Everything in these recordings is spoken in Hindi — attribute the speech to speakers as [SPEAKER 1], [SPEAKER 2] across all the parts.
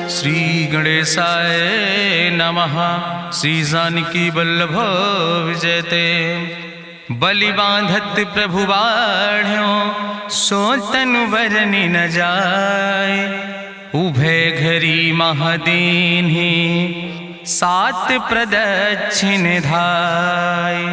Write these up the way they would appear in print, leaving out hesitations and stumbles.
[SPEAKER 1] श्री गणेशाय नमः। श्री जानकी वल्लभ विजयते। बलि बांधत प्रभु बाढ़ो सो तनु बरनि न जाय। उभय घरी महादीन्हि सात प्रदक्षिण धाय।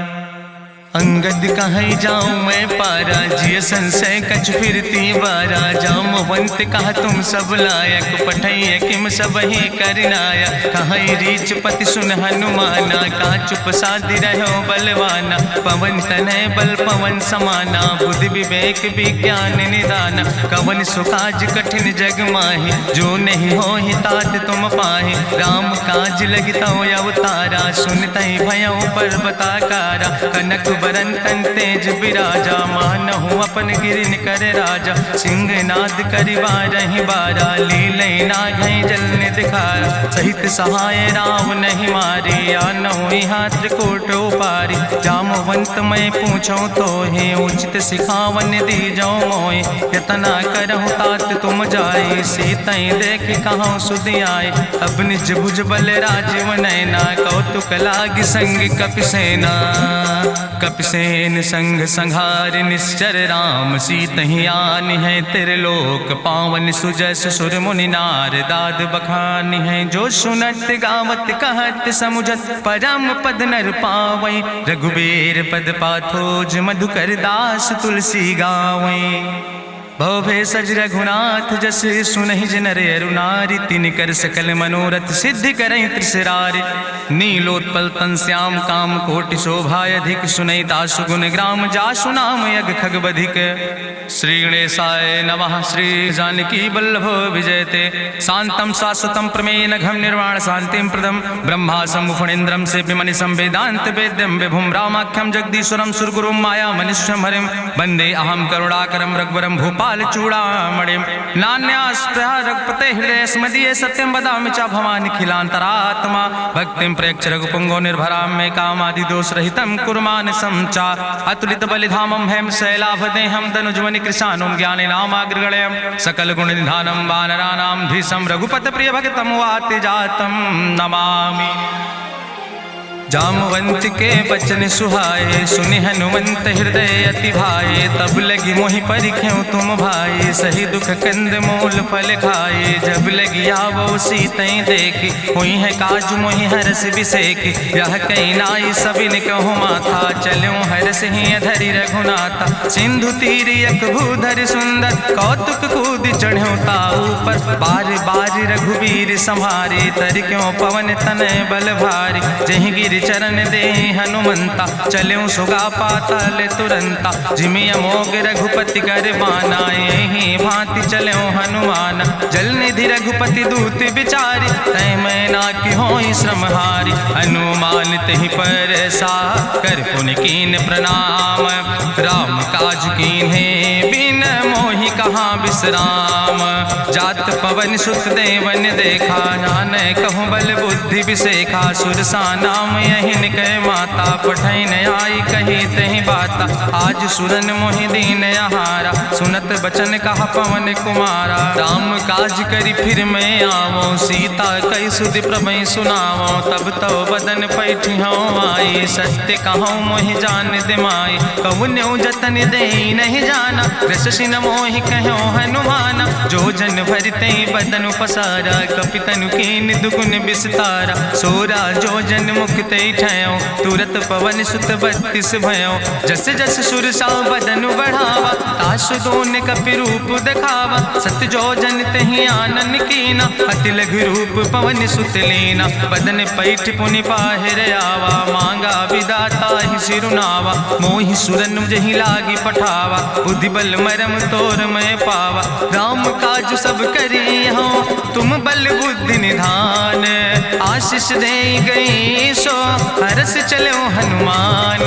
[SPEAKER 1] अंगद कहीं जाऊं मैं पारा जिय संशय कछ फिरती बारा। जामवंत कहा तुम सब लायक पठैय किम सब ही करनाया। कहीं रीच पति सुन हनुमाना कहा चुप साधि रहो बलवाना। पवन तनय बल पवन समाना बुद्धि विवेक विज्ञान निदाना। कवन सुकाज कठिन जग माहि जो नहीं हो ही तात तुम पाहि। राम काज लगता अवतारा सुनतहि भयो पर्वताकारा। कनक बरन तन तेज बिराजा मानहु अपन गिरिन कर राजा। सिंह नाद करिवा रही बारा लीलै नाघै जल दिखारा। सहित सहाय राम नहीं मारे आनहु हाथ कोट उपारी। जामवंत मैं पूछो तो हे उचित सिखावन दी जाओ मोय। यतना करहु तात तुम जाए सीतै देख कहूँ सुध आए। अब निज भुज बल राजीव नैना कौतुक लाग संग कपिसेना। कपिसेन संग संहार निश्चर राम सीतहि आनि है त्रिलोक पावन। सुजस सुर मुनि नार दाद बखानि है। जो सुनत गावत कहत समुझत परम पद नर पावै। रघुबीर पद पाथोज मधुकर दास तुलसी गावै। भवे सज रघुनाथ जस सुनहि जिनर अरुनारि। तिनकर सकल मनोरथ सिद्धि करहि त्रिसरारि। नीलोत्पल तन श्याम काम कोटि शोभाय अधिक। सुनहि तासु गुण ग्राम जासु नाम यज्ञ खग बधिक। श्री गणेशाय नमः। श्री जानकी वल्लभ विजयते। शांतम शाश्वतम प्रमेय नघम निर्वाण शांतिम प्रदम। ब्रह्मा शंभु फणीन्द्रम से विमनि संवेदांत वेद्यम विभुम रामाख्यम जगदीश्वरम सुरगुरुम माया मनुष्यम हरिम। वंदे अहम करुणाकरम रघुवरम भूपाल चूड़ामणिम। नान्यास्पृहा रघुपते हृदय स्मदीये सत्यम वदामि च भवानि खिलांतरात्मा। भक्तिम प्रयच्छ रघुपुंगो निर्भराम मे कामादि दोष रहितम कुर्मान् समचा। अतुलित बलिधामम हेम शैलाभदेहम दनुजवनि कृशानुम ज्ञानि नामाग्रगण्यम। सकल गुण निधानम वानराणाम धीशम रघुपत प्रिय भक्तम वाति जातम नमामि। जामवंत के बचन सुहाए सुनि हनुमंत हृदय अति भाए। तब लगी मोहि परिख्यों तुम भाई सही दुख कंद मूल फल खाए। जब लगी आवो सीतै देखी हुई है काज मोहि हरस बिसेखी। यह कई नाई सबिन कहु माथा चलूं हरस ही अधरि रघुनाथा। सिंधु तीर यक भूधर सुंदर कौतुक कूद चढ़्यो ताऊ पर। बार बार रघुबीर संहारे तर क्यों पवन तनय बल भारी। जहि गिर चरण दे हनुमंता चल्यों सुगा पाताल तुरंता। जिमि अमोघ रघुपति कर बाना यही भांति चल्यों हनुमान। जल निधि रघुपति दूत बिचारी तय मैं ना कि होई श्रमहारी। हनुमान तहि पर सा कर पुनि कीन प्रणाम। राम काज कीन्हे बिन मोहि कहाँ विश्राम। जात पवन सुत देवन देखा नानय कहूँ बल बुद्धि विसेखा। सुरसा नाम यहिन कह माता पठैन आई कही तहि बाता। आज सुरन मोहि दीन आहारा सुनत बचन कहा पवन कुमारा। राम काज करि फिर मैं आवो सीता कई सुधि प्रभै सुनावो। तब तो बदन पैठियो आई सत्य कहूँ मोहि जान दिमाई। कहुन्यो जतन दे नहीं जाना रससिन मोहि कहो हनुमाना। जो जन भरते बदन पसारा कपितनु कीन दुगुन विस्तारा। सोरा जो जन मुक्ते ठयो तुरत पवन सुत 32 भयो। जस जस सुरसा बदन बढ़ावा तासु दोन कपि रूप दिखावा। सत जो जन तहि आनन कीना अति लघु रूप पवन सुत लीना। बदन पैठ पुनि पाहिर आवा मांगा विदाता ही सिरुनावा। मोहि सुरन जहि लागी पठावा बुद्धि बल मरम तोर मैं पावा। राम काज सब करी हो तुम बल बुद्धि निधान। आशीष दे गई सो हरस चलो हनुमान।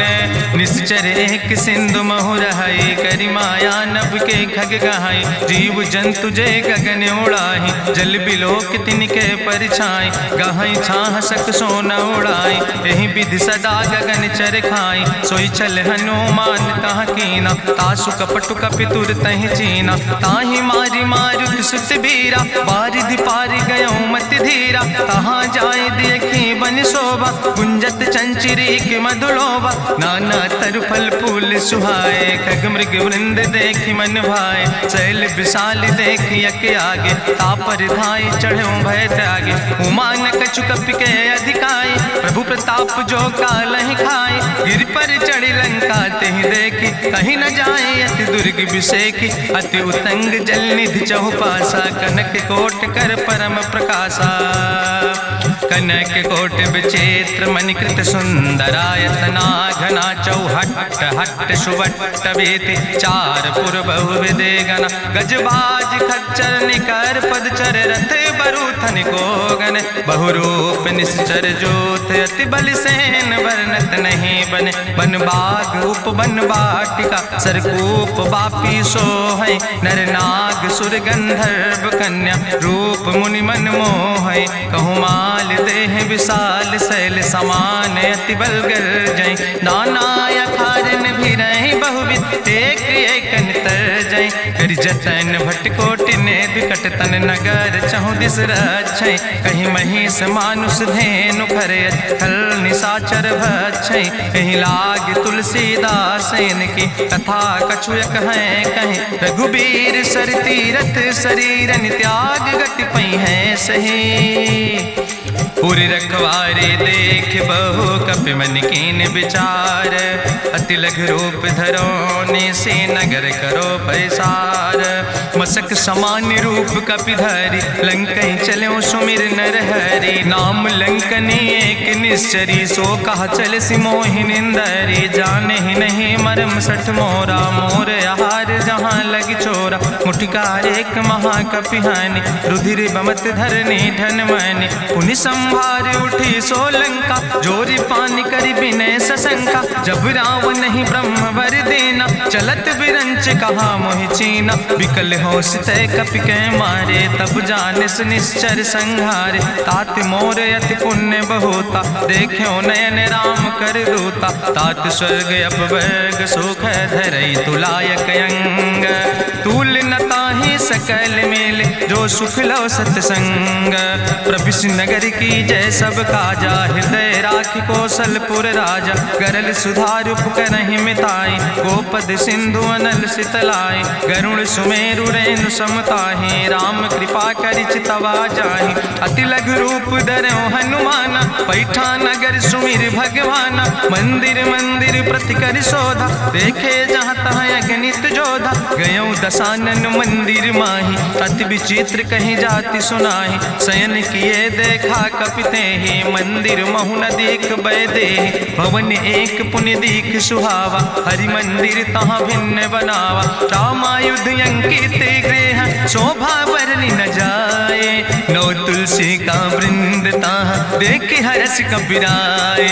[SPEAKER 1] निश्चर एक सिंधु महु रहाई करि माया नभ के खग गहाई। जीव जंतु जे गगन उड़ाही जल बिलोक तिनके परछाई। गहाई छाह सक सोन उड़ाई एहि विधि सदा गगन चर खाई। सोई चल हनुमान तहाँ कीना तासु कपटु कपि तुर तहि चीना। ताहि मारी मारुत सुत बीरा बारिधि पारि गयो मति रघुबीरा, तहाँ जाए देखी बन शोभा, गुंजत चंचरी के मधुलोभा, नाना तरु फल फूल सुहाए, खग मृग वृंद देखी मन भाए, शैल विशाल देखी यके आगे, तापर धाय चढ़ो भय त्यागे, उमान कछु कपि के अधिकाई, प्रभु प्रताप जो कालहि खाए, गिर पर चढ़ी लंका तेहि देखी, कहीं न जाए अति दुर्ग विषेखी, अति उतंग जल निधि चहुपासा, कनक कोट कर परम प्रकाशा, कनक कोट विचित्र मणिकृत सुंदरायतना, घना चौहट्ट हट्ट सुवट्ट वेति, चार पुर बहु विदे गण, गजबाज खच्चर निकर पदचर, रथ बरूथन को गण, बहुरूप निश्चर जोत, अति बल सेन वर्णत नहीं बने, बन बाग उप बन बाटिका, सरकूप बापी सोहै, नर नाग सुर गंधर्व कन्या, रूप मुनि मन मोहै, कहूँ माल देह विशाल शैल समान, अति बल गर्जै, नाना अखारन भी रही बहुविध, एक एक तर जय, कर जतन भटकोटि ने विकट तन नगर, चहु दिस रक्षै, कहीं महिष मानुष धेनु खरे, खल निशाचर भक्षै, कहीं लाग तुलसीदास इनकी, कथा कछुयक है कहीं, रघुबीर सर तीरथ शरीरन त्याग, गति पई है सही, पूरी रखवारे देख बहु कपि मन कीन विचार, अति लघु रूप धरोने से नगर करो पैसार, मसक समान रूप कपि धरि, लंकई चलो सुमिर नर हरि, नाम लंकनी एक निश्चरी, सो कहा चल सिमोहि निंदरी, जाने ही नहीं मरम सठ मोरा, मोर आहार जहाँ लग चोरा, मुठिकार एक महाकपिहानि, रुधिर बमत धरनी धन मनि, पुनि संभार उठी सोलंका, जोरी पानी करी विनय सशंका, जब रावण नहीं ब्रह्म वर देना, चलत बिरंच कहा मोहि चीना, विकल होश तय कपि के मारे, तब जानिस निश्चर संहारे, तात मोर अति पुण्य बहुता, देख्यो नयन राम कर दूता, तात स्वर्ग अपवर्ग सुख धरई तुलायक अंग, तूल न ताहि सकल मेल, जो सुख लो सत्संग, प्रभिस नगर की जय सब काजा, हृदय राखि कौशलपुर राजा, गरल सुधार उपकरहि मिताई, गोपद सिंधु अनल सितलाई, गरुड़ सुमेरु रेणु समताहि, राम कृपा करि चितवा जाहि, अति लघु रूप धरौ हनुमाना, पैठा नगर सुमिर भगवाना, मंदिर मंदिर प्रति कर शोधा, देखे जहाँ तहाँ अगणित जोधा, गयौ दशानन मंदिर माही, अति विचित्र कहीं जाति सुनाही, शयन किए देखा कपिते ही, मंदिर महु न देख बैदे, भवन एक पुण्य दीख सुहावा, हरि मंदिर तहाँ भिन्न बनावा, रामायुध अंकित गृह, शोभा बरली न जाए, नौ तुलसी का वृंद तहाँ देख हरस कपिराए,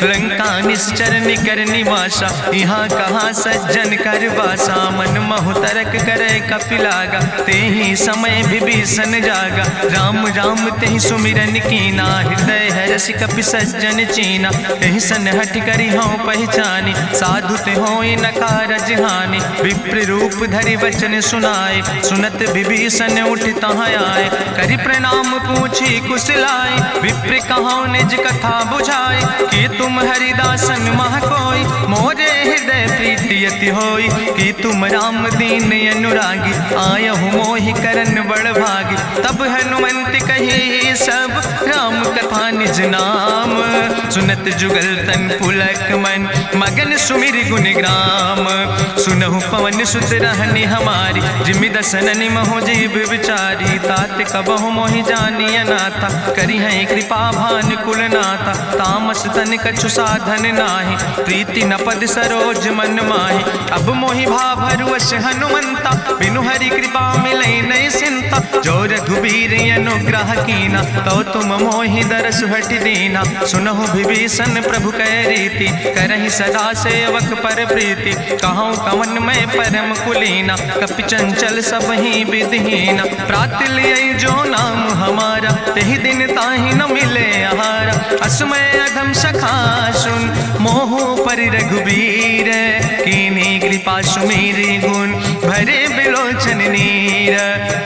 [SPEAKER 1] लंका निश्चर निकर निवासा, यहाँ कहाँ सज्जन कर बासा, मन महु तरक करे कपिलागा, ते ही समय विभीषण जागा, राम राम तेहि सुमिरन कीना, हृदय हरस कपि सज्जन चीना, तेहि सन हठ करी हूँ पहचानी, साधु ते होई न कारज हानि, विप्र रूप धरि वचन सुनाए, सुनत विभीषण उठ तहाँ आए, करि प्रणाम पूछी कुशलाए, विप्र कहाँ निज कथा बुझाए, कि तुम हरिदासन मह कोई, मोरे हृदय प्रीति अति होई, कि तुम राम दीन अनुरागी, आयहु मोहि करन बड़ भागी, तब हनुमंत कही सब राम कथा निज नाम, सुनत जुगल तन पुलक मन, मगन सुमिर गुण ग्राम, सुनहु पवन सुत रहनी हमारी, जिमि दसननि महो जीव विचारी, तात कबहु मोहि जानी अनाथा, करी है कृपा भान कुल नाथा, तामस तन कछु साधन नाही, प्रीति न पद सरोज मन माही, अब मोहि भाभरुवश हनुमंता, बिनु हरि कृपा मिलै नहीं सिंता, जो रघुबीर अनुग्रह कीना, तो तुम मोहि दरस हट दीना, सुनहु विभीषण प्रभु कै रीति, करहि सदा सेवक पर प्रीति, कहूँ कवन में परम कुलीना, कपि चंचल सब ही विधिहीना, प्रात लियै जो नाम हमारा, तेहि दिन ताहि न मिले आहारा, असमय अधम सखा सुन, मोहु पर रघुबीर, कीन्ही कृपा सुमेरि गुण, भरे बिलोचन नीर,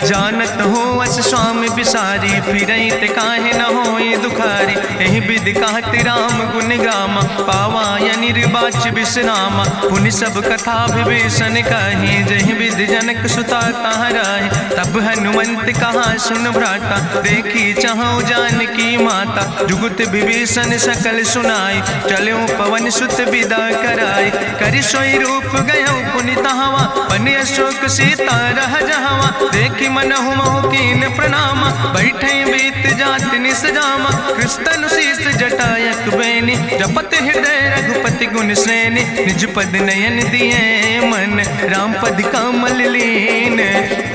[SPEAKER 1] जानत हो अस स्वामी बिसारी, फिरई ते काहे न होई दुखारी। एहि विधि कहत राम गुण गामा, पावा निर्बाच विश्रामा। पुनि सब कथा विभीषण कही, जहि विधि जनक सुता कहाँ रहे। तब हनुमंत कहा सुन भ्राता, देखी चाहूँ जानकी माता। जुगुत विभीषण सकल सुनाई, चलो पवन सुत विदा कराई। करि सोई रूप गयो पुनि तहवा, बन अशोक सीता रह जहवा। देखी मनहु महु कीन प्रणामा, बैठे बीत जात निस जामा। कृष्ण शीस जटायक बेनी, जपत हृदय रघुपति गुण श्रेणी। निज पद नयन दिए मन, राम पद कमल लीन।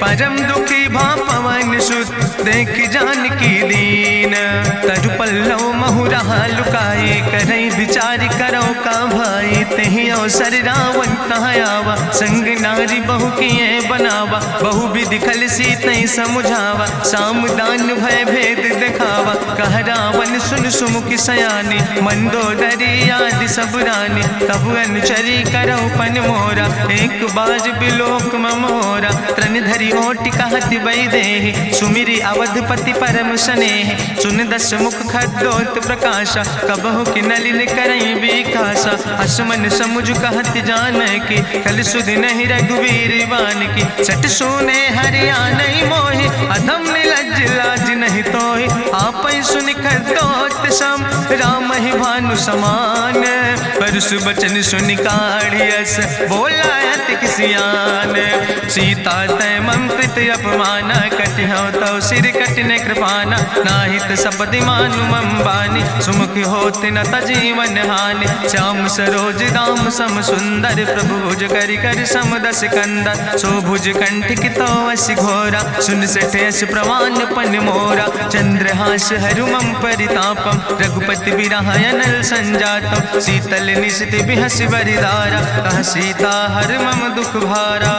[SPEAKER 1] परम दुखी भा पवन सुत, देख जानकी दीन। तरु पल्लव महु रहा लुकाई, करई विचार करो का भाई। तेहि अवसर रावण तहाँ आवा, संग नारी बहु किए बनावा। बहु विधि खल सीतै समुझावा, साम दान भय भेद दिखावा। कह रावण सुन सुमुखी सयानी, मंदोदरी आदि सब रानी। तब अनुचरी करो पन मोरा, एक बार बिलोक ममोरा। त्रन धरि ओटि कहत वैदेही, सुमिरी अवधपति परम स्नेह। सुन दस मुख खद्योत प्रकाशा, कबहु कि नलिन करई विकासा। असमन समुझ कहत जानकी, कल सुध नहीं रघुवीर बान की। सट सुने हरियाणई मोहि, अधम निलज्ज लाज नहीं तोहि। आपै सुनि खद्योत सम, राम ही भानु समान। परसु बचन सुनि काढ़ियस, बोला अति किसियान। सीता तै मम कृत अपमाना, कटिहौ तौ सिर कटिन कृपाना। नाहित सपदि मानु मम बानी, सुमुख होत न तजीवन हानि। श्याम सरोज दाम सम सुंदर, प्रभु भुज करि कर सम दस कंदर। सो भुज कंठ कितो अस घोरा, सुन सठेस प्रमाण पन मोरा। चंद्रहास हरु मम परितापम, रघुपति बिरहायनल संजातम। शीतल निशित बिहस बरिदारा, कह सीता हर मम दुख भारा।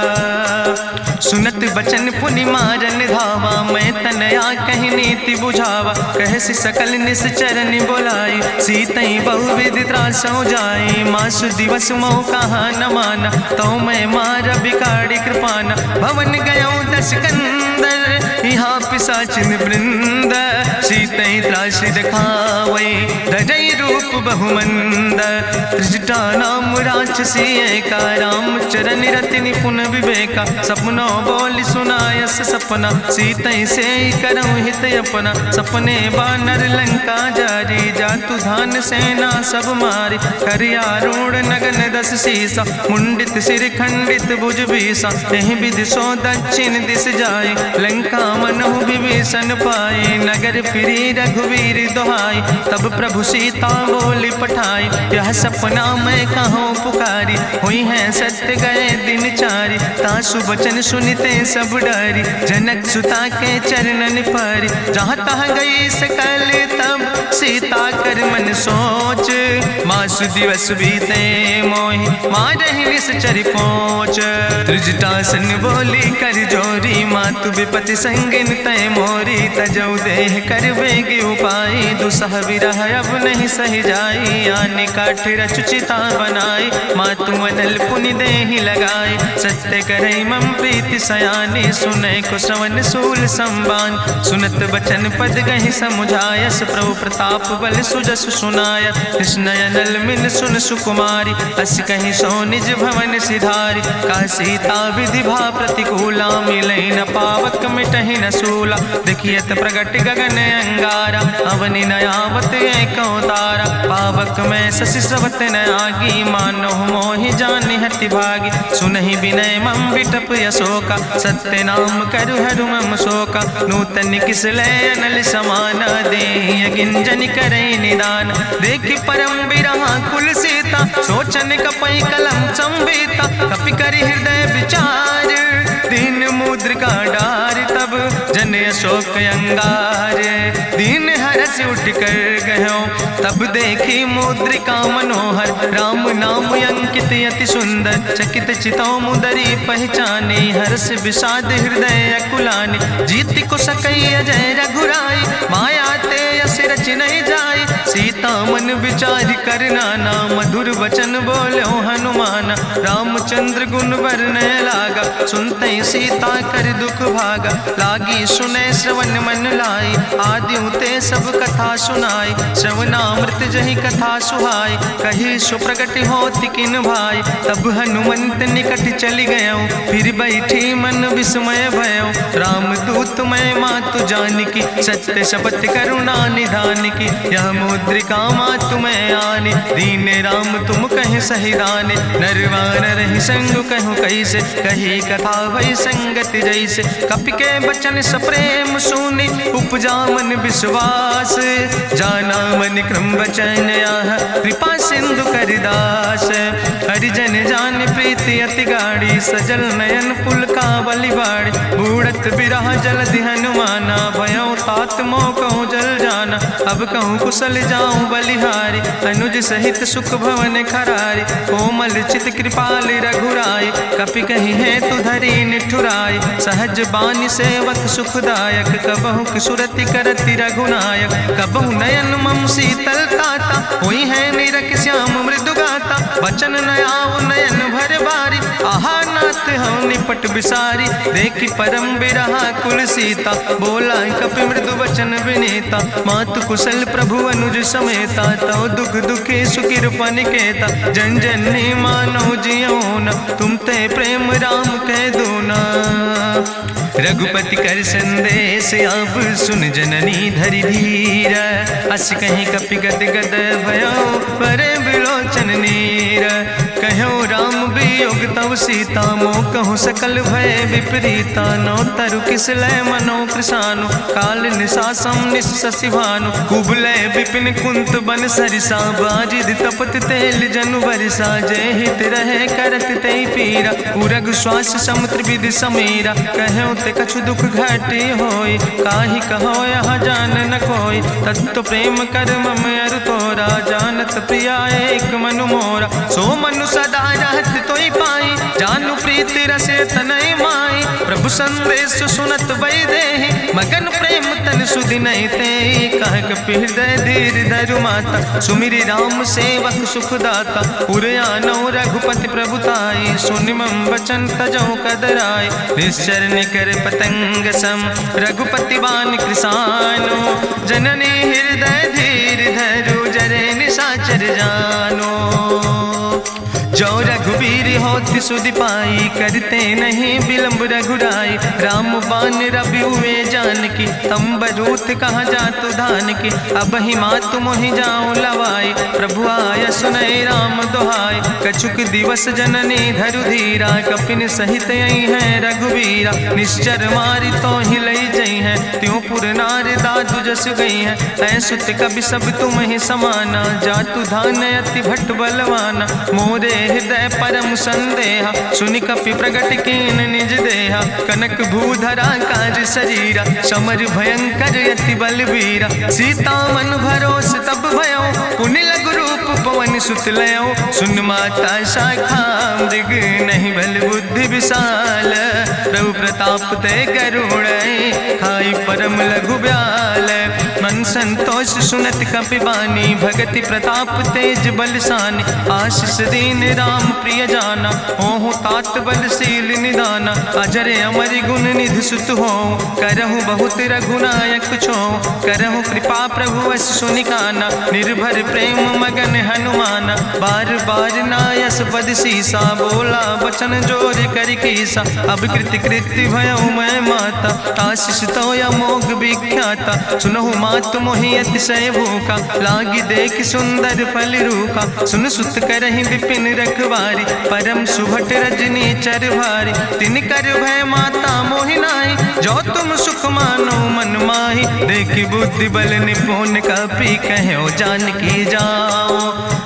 [SPEAKER 1] सुनत बचन पुनि मारन धावा, मैं तनया कहि नीति बुझावा। कहसि सकल निश्चरन बोलाई, सीतई बहुविधि त्रासौ जाई। मासु दिवस मोह कहा न माना, तो मैं मार बिकाड़ी कृपाना। भवन गयो दस कंदर, यहाँ पिशाचिन वृंद। सीतई त्रास दिखावई, धजई रूप बहुमंद। त्रिजटा नाम राक्षसी एका, राम चरण रति निपुण विवेका। सपनो बोल सुनायस सपना, सीतई से करऊँ हित अपना। सपने बानर लंका जारी, जातु धान सेना सब मारी। करियारूढ़ नगन दस सीसा, मुंडित सिर खंडित भुज बीसा। एहि विधि सो दक्षिण दिस जाय, लंका मनहु विभीषण पाए। नगर फिरी रघुवीर दोहाई, तब प्रभु सीता बोली पठाई। यह सपना मैं कहूँ पुकारी, हुई है सत्य गए दिन चारी। तासु बचन सुनते सब डरी, जनक सुता के चरणन पर। जहाँ तहाँ गई सकल तब, सीता कर मन सोच। मासु दिवस बीते मोहि, मारहि निश्चर पहुँच। त्रिजटासन बोली कर जोरी, मातु विपति संगिन तय मोरी। तजौ देह कर बेगी उपाय, दुसह विरह अब नहीं सही जाई। आने काठ रचुचिता बनाई, मातु मनल पुनि देहि लगाई। सत्य करई मम प्रीति सयानी, सुनै को श्रवण सूल संबान। सुनत बचन पद गहि समुझायस, प्रभु प्रताप बल सुजस सुनाय। कृष्णयनल मिन सुन सुकुमारी, अस कहि सो निज भवन सिधारी। का सीता विधि भा प्रतिकूला, मिलई न पावक मिटहि न सूला। देखियत प्रगट गगन अंगारा, अवनि नयावत एक तारा। पावक में शशि स्रवत न आगी, मानो मोहि जानि हटि भागी। सुनहि विनय मम विटप यशोका, सत्य नाम करु हरु मम शोका। नूतन किस लय अनल समाना, देहि गिंजन करई निदान। देखि परम बिरहा कुल सीता, सोचन कपई कलम संवेता। कपि करि हृदय विचार, दीन मुद्रिका डार। तब जन अशोक अंगार, दीन हरस उठ कर गयो। तब देखी मुद्रिका मनोहर, राम नाम अंकित अति सुंदर। चकित चितौ मुदरी पहचानी, हर्ष विषाद हृदय अकुलानी। जीत को सकई अजय रघुराई, माया ते ऐसे रच नहीं जाए। सीता मन विचार करना ना, मधुर वचन बोलो हनुमान। रामचंद्र गुण वर्णय लागा, सुनते सीता कर दुख भागा। लागी सुने श्रवण मन लाई, आदि ते सब कथा सुनाई। श्रवणामृत जहि कथा सुहाई, कही सुप्रगट होति किन भाई। तब हनुमंत निकट चली गयो, फिर बैठी मन विस्मय भयो। राम दूत मैं मातु जानकी, सत्य शपथ करुणा निधान की। यह मुद्रिका मातु मैं आने, दीन राम तुम कहे सही दाने। नरवान रही संग कहूँ कैसे, कही कथा भई संगति जैसे। कपि के बचन सप्रेम सुनी, उपजा मन विश्वास। जाना मन क्रम वचन आह, कृपा सिंधु करिदास। हरिजन जान प्रीति अति गाढ़ी, सजल नयन पुलकावली बाड़ी। बूढ़त बिरह जलधि हनुमाना, भयो तात मोह कहूँ जल जाना। अब कहूँ कुशल जाऊँ बलिहारी, अनुज सहित सुख भवन खरारी। कोमल चित कृपाल रघुराई, कपि कही है तु धरी निठुराई। सहज बानी सेवक सुखदायक, कबहु किशुरति करति रघुनायक। कबहु नयन मम शीतल ताता, हुई है निरख श्याम मृदु गाता। बचन न आव नयन भर बारी, आहा नाथ हम निपट बिसारी। देखी परम बिरहा कुल सीता, बोला कपि मृदु वचन विनीता। मातु कुशल प्रभु अनुज समेता, तव दुख दुखी सुकृपा निकेता। जन जननी मानो जियो न, तुम ते प्रेम राम कह दो ना। रघुपति कर संदेश अब सुन जननी धरि धीर। अस कहीं कपि गद गद भयो, परे बिलोचन नीर। कहो राम वियोग तव सीता, मोह कहूँ सकल भय विपरीता। नौ तरु किस लय मनो कृशानु, काल निशासम निशि भानु। कुबलय विपिन कुंत बन सरिसा, बाजिद तपत तेल जनु बरिसा। जय हित रहे करत ते पीरा, उरग श्वास समुद्र विधि समीरा। कहो ते कछु दुख घटी होई, काहि कहो यहाँ जान न कोई। तत्व प्रेम कर मम अरु तोरा, जानत प्रिया एक मनु मोरा। सो मनु सदा रहत तोई पाई, जानु प्रीति रसे तनय माई। प्रभु संदेश सुनत वै देहि, मगन प्रेम तन सुधि नहीं ते। कह कपि हृदय धीर धरु माता, सुमिरि राम सेवक सुखदाता। उर आनो रघुपति प्रभुताई, सुनि मम वचन तजौ कदराई। निश्चर निकर पतंग सम, रघुपति बान कृसानो। जननी हृदय धीर धरु, जरे निशाचर जानो। जो रघुवीर होति सुधि पाई, करते नहीं विलंब रघुराई। राम बान रवि हुए जानकी, तंबरूथ कहाँ जातु धान की। अब ही मातु मोहि जाऊँ लवाई, प्रभु आय सुनय राम दुहाई। कछुक दिवस जननी धरु धीरा, कपिन सहित यही है रघुवीरा। निश्चर मारी तो ही लई जई है, त्यों पुर नार दादु जस गई है। ऐसुत कवि सब तुम ही समाना, जातु धान अति भट्ट बलवाना। मोरे हृदय परम संदेहा, सुनि कपि प्रगट कीन निज देहा। कनक भूधरा काज शरीरा, समर भयंकर अति बलवीरा। सीता मन भरोस तब भयो, पुनि लघु रूप पवन सुत लयो। सुन माता शाखा मृग, नहीं बल बुद्धि विशाल। प्रभु प्रताप ते गरुड़, खाई परम लघु ब्याल। मन संतोष सुनत कपि बानी, भगति प्रताप तेज बलसानी। आशीष दीन राम प्रिय जाना, ओहु तात बलशील निदाना। अजर अमर गुण निधि सुत हो, करहु बहुत रघुनायक छो। करहु कृपा प्रभु वश सुनिकाना, निर्भर प्रेम मगन हनुमाना। बार बार नायस पद सीसा, बोला बचन जोर कर कीसा। अब कृति कृति भयो मैं माता, आशीष तो अमोघ विख्याता। सुनहु मातु मोहि अतिशय भूखा, लागी देख सुंदर फल रूखा। सुन सुत करहि विपिन रखवारी, परम सुभट रजनी चर भारी। तिन कर भय माता मोहि नाहि, जो तुम सुख मानो मन माहि। देखि बुद्धि बल निपुण कपि, कहो जानकी जाओ।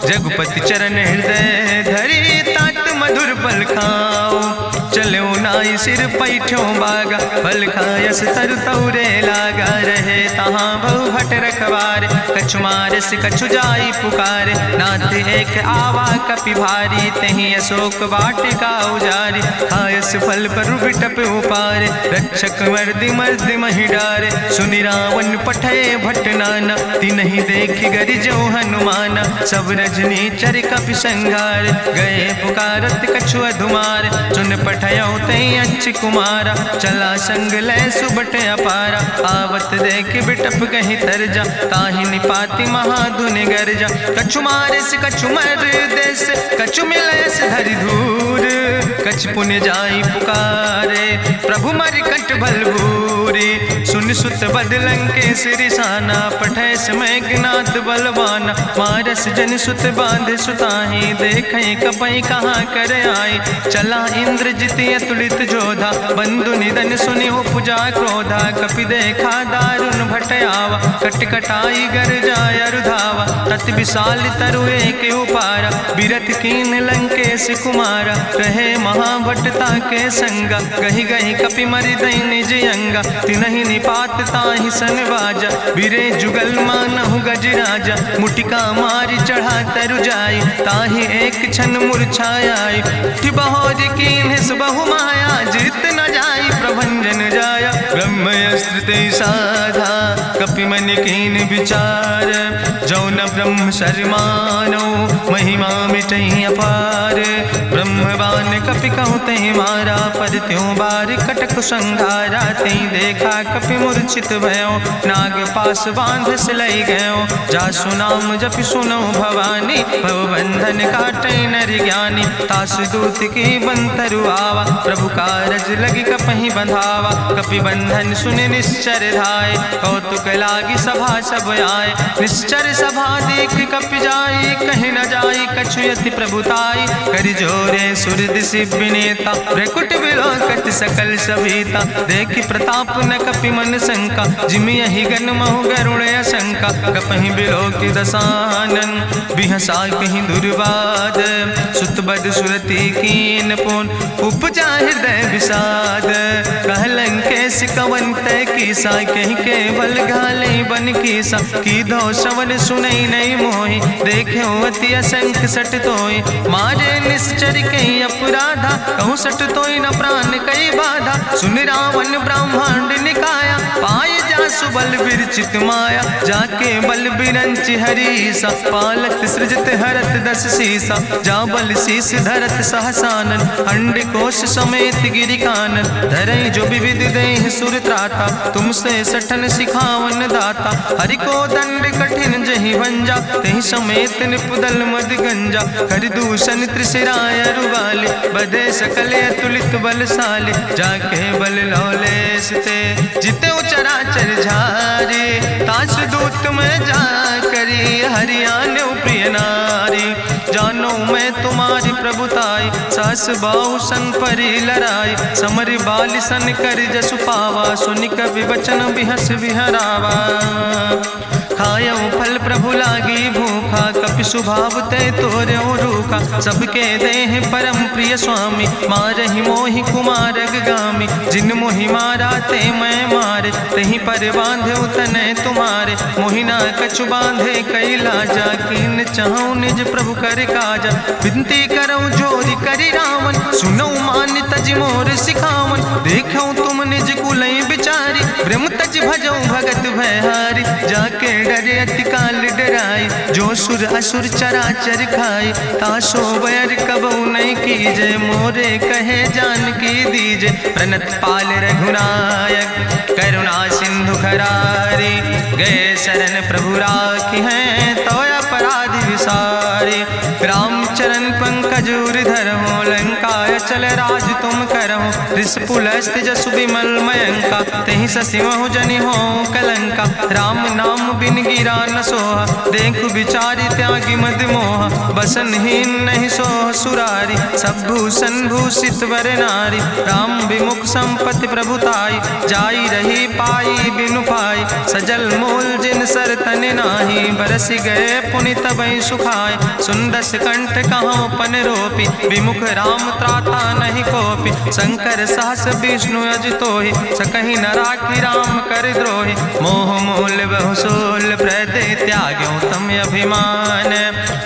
[SPEAKER 1] रघुपति चरण हृदय धरि, तात मधुर फल खाओ। चलो नाई सिर पैठों बागा, फल खायस तरु तौरे लागा। रहे तहाँ बहु भट रखवारे, कछु मारस कछु जाई पुकारे, नाथ एक आवा कपि भारी, तहीं अशोक वाटिका उजारी, खायस फल पर बिटप उपारे, रक्षक मर्दि मर्दि महि डारे, सुनि रावण पठय भट नाना, तिन्हि देखि गरिजौ हनुमाना, सब रजनी चर कपि संघार, गए पुकारत कछु अधुमार, सुन पठयौ तहीं अच्छ कुमारा, चला संग लै सुबट अपारा, आवत देख बिटप कहीं तरजा, ताहि निपाति महाधुनि गर्जा, कछु मारिस कछु मर देस, कछु मिलयस धरि धूर, कछ पुण्य जाई पुकारे, प्रभु मरि कंठ भल भूरी, सुन सुत बद लंकेश रिसाना, पठय समय ज्ञात बलवाना, मारस जन सुत बांध सुताहि, देखें कपई कहाँ कर आए, चला इंद्रजित अतुलित जोधा, बंधु निधन सुनि उपजा क्रोधा, कपि देखा दारुण भट आवा, कट कटाई गर जाय रुधावा, तत विशाल तरु एक उपारा, बिरथ कीन लंकेश कुमारा, रहे महाभटता के संगा, गहि गहि कपि मरि दई निज अंगा, तिन्हि निपात ताहि सन बाजा, बिरे जुगल मानहु गजराजा, मुटिका मारि चढ़ा तरु जाई, ताहि एक क्षण मूर्छाई, बहोज कीन्हिस बहु माया, जीत न जाई प्रभंजन जाया, ब्रह्मस्त्र ते साधा, कपि मन कीन विचार, जौ न ब्रह्म शर्मानो, महिमा मिटई अपार, ब्रह्मवान कपि कहु तहि मारा, पर त्यों बार कटक संघारा, तई देखा कपि मूर्छित भयो, नाग पास बांध सिलई गयो, जासु नाम जपि सुनो भवानी, भव बंधन काटई नर ज्ञानी, तासु दूत की बंतरु आवा, प्रभु कारज लगी कपहि बंधावा, कपि बंधन सुनि निश्चर धाय, कौतुक लागी सभा सब आए, निश्चर सभा देख कपि जाई, कहीं न जाई कछु यति प्रभुताई, कर जोरे सुर दिसि विनेता, भ्रकुट विलोकत सकल सभीता, देखि प्रताप न कपि मन शंका, जिमि यहि गन महु गरुण शंका, कपहि बिलोकि दसानन, बिहसा कहीं दुर्वाद, सुत बद सुरति कीन पुन, उपजा हृदय विषाद, कहलन केस कवन तय कीसा, कहीं केवल घाले बन कीसा, की दो श्रवण सुनई नहीं मोहि, देख्यो अति असंख सट तोय, मारे निश्चर कहीं अपराधा, कहूँ सट तोय न प्राण कई बाधा, सुन रावण ब्रह्मांड निकाया, पाय जासु बल विरचित माया, जाके बल बिरंचि हरीसा, पालत सृजत हरत दस सीसा, जा बल शीस धरत सहसानन, अंड कोश समेत गिरि कानन, धरई जो विविध देह सुर त्राता, तुमसे सठन सिखावन दाता, हरि को दंड कठिन जहि भंजा, तहि समेत निपुदल मद गंजा, कर दूषण त्रिशिराय रुवाले, बधे सकल अतुलित बलशाले, जाके बल लौलेस ते, जिते चराचर झारे, तास दूत में जा करी, हरियाणा प्रिय नारी, जानो मैं तुम्हारी प्रभुताई, सास बाहु सन परी लड़ाई, समर बाल सन कर जसु पावा, सुनि कवि वचन बिहस विहरावा, खायो फल प्रभु लागी भूखा, कपि स्वभाव ते तोर्यो रूखा, सबके देह परम प्रिय स्वामी, मारहि मोहि कुमार गामी, जिन मोहि मारा ते मैं मारे, तहीं पर बांधे तने तुम्हारे, मोहिना कछु बांधे कई लाजा, कीन चाहूं निज प्रभु कर काजा, विनती करऊं जोरी करी रावण, सुनऊ मान तज मोर सिखावन, देखऊं तुम निज कुलई बिचारी, ब्रह्म तज भजऊं भगत भयहारी, जाके डरे अति काल डराई, जो सुर असुर चराचर खाई, तासो बैर कबऊ नहीं कीजे, मोरे कहे जान की दीजे, प्रणत पाल रघुनायक करुणा सिंधु खरारी, गए शरण प्रभु राखी हैं तो अपराध विसारी, रामचरण पंकज उर धरहु, लंकाय चल राज तुम करहु, रिसपुलस्त जसु विमल मयंका, तेहि ससिमहु जनि हो कलंका, राम नाम बिन गिरा न सोहा, देखु बिचारी त्यागी मद मोहा, बसनहीन नहीं सोह सुरारी, सब भूषण भूषित वर नारी, राम विमुख संपत्ति प्रभुताई, जाई रही पाई बिनु पाई, सजल मूल जिन सर तन नाही, बरस गए पुनि तबहि सुखाए। सुंदस कंठ कहाँ पन रोपी, विमुख राम त्राता नहीं कोपी। शंकर सहस विष्णु अजितोहि, सकहि न राखी राम कर द्रोहि। मोह मूल बहुसूल प्रदे त्याग्यो तम अभिमान।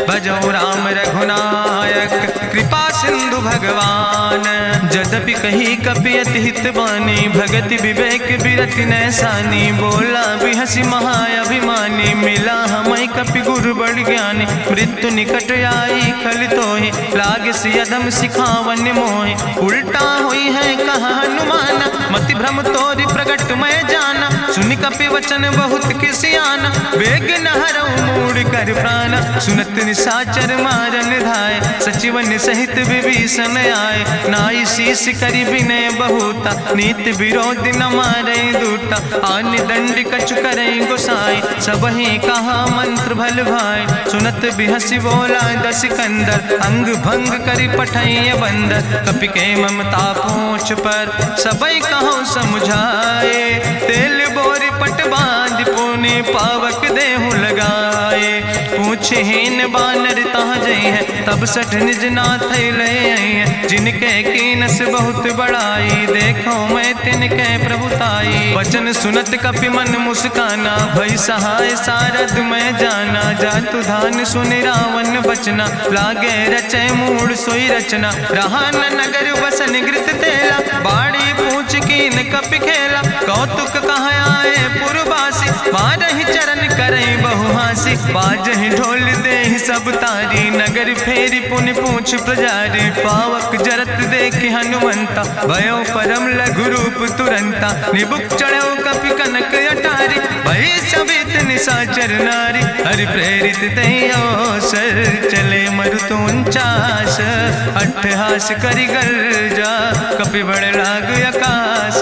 [SPEAKER 1] भजो राम रघुनायक कृपा सिंधु भगवान। यद्यपि कही कपि अति हित बानी, भगति विवेक बिरति नैसानी। बोला बिहसि महाअभिमानी, मिला हमै कपि गुरु बड़ ज्ञानी। मृत्यु निकट आई खल तोहि, लागे सियदम सिखावन मोहि। उल्टा हुई है कहा हनुमाना, मति भ्रम तोरि प्रगट मैं जाना। सुनि कपि वचन बहुत किसियाना, बेग न हरऊ मूढ़ कर प्राण। सुनत निशाचर मारन धाय, सचिवन सहित विभीषण आए। नाई शीस करि विनय बहुता, नीति विरोध न मारे दूता। आन दंड कछु करे गोसाई, सबहि कहा मंत्र भल भाई। सुनत बिहसि बोला दस कंदर, अंग भंग करि पठैय बंदर। कपि के ममता पूछ पर, सबई कहो समुझाए। तेल बोरी पट बांध पुनि पावक देहु लगाए। पूछहीन बानर तहाँ जई है, तब सठ निज नाथ ले आई है। जिनके कीनस बहुत बड़ाई, देखो मैं तिनके प्रभुताई। वचन सुनत कपि मन मुस्काना, भई सहाय सारद मैं जाना। जातु धान सुनि रावण बचना, लागे रचे मूढ़ सोई रचना। रहा न नगर बसन घृत तेला, बाड़ी पूछ कीन कपि खेला। कौतुक कहाँ आए पुरवासी, मारहि चरण करई बहु हासी। बाजहि ढोल देहि सब तारी, नगर फेरी पुनि पूछ प्रजारी। पावक जरत देखि हनुमंता, भयो परम लघु रूप तुरंता। निबुक चढ़ो कपि कनक अटारी, भई सबित निशाचर नारी। हरि प्रेरित दहि अवसर, चले मरुत 49। अट्ठहास करि गर्जा, कपि बड़ लाग आकाश।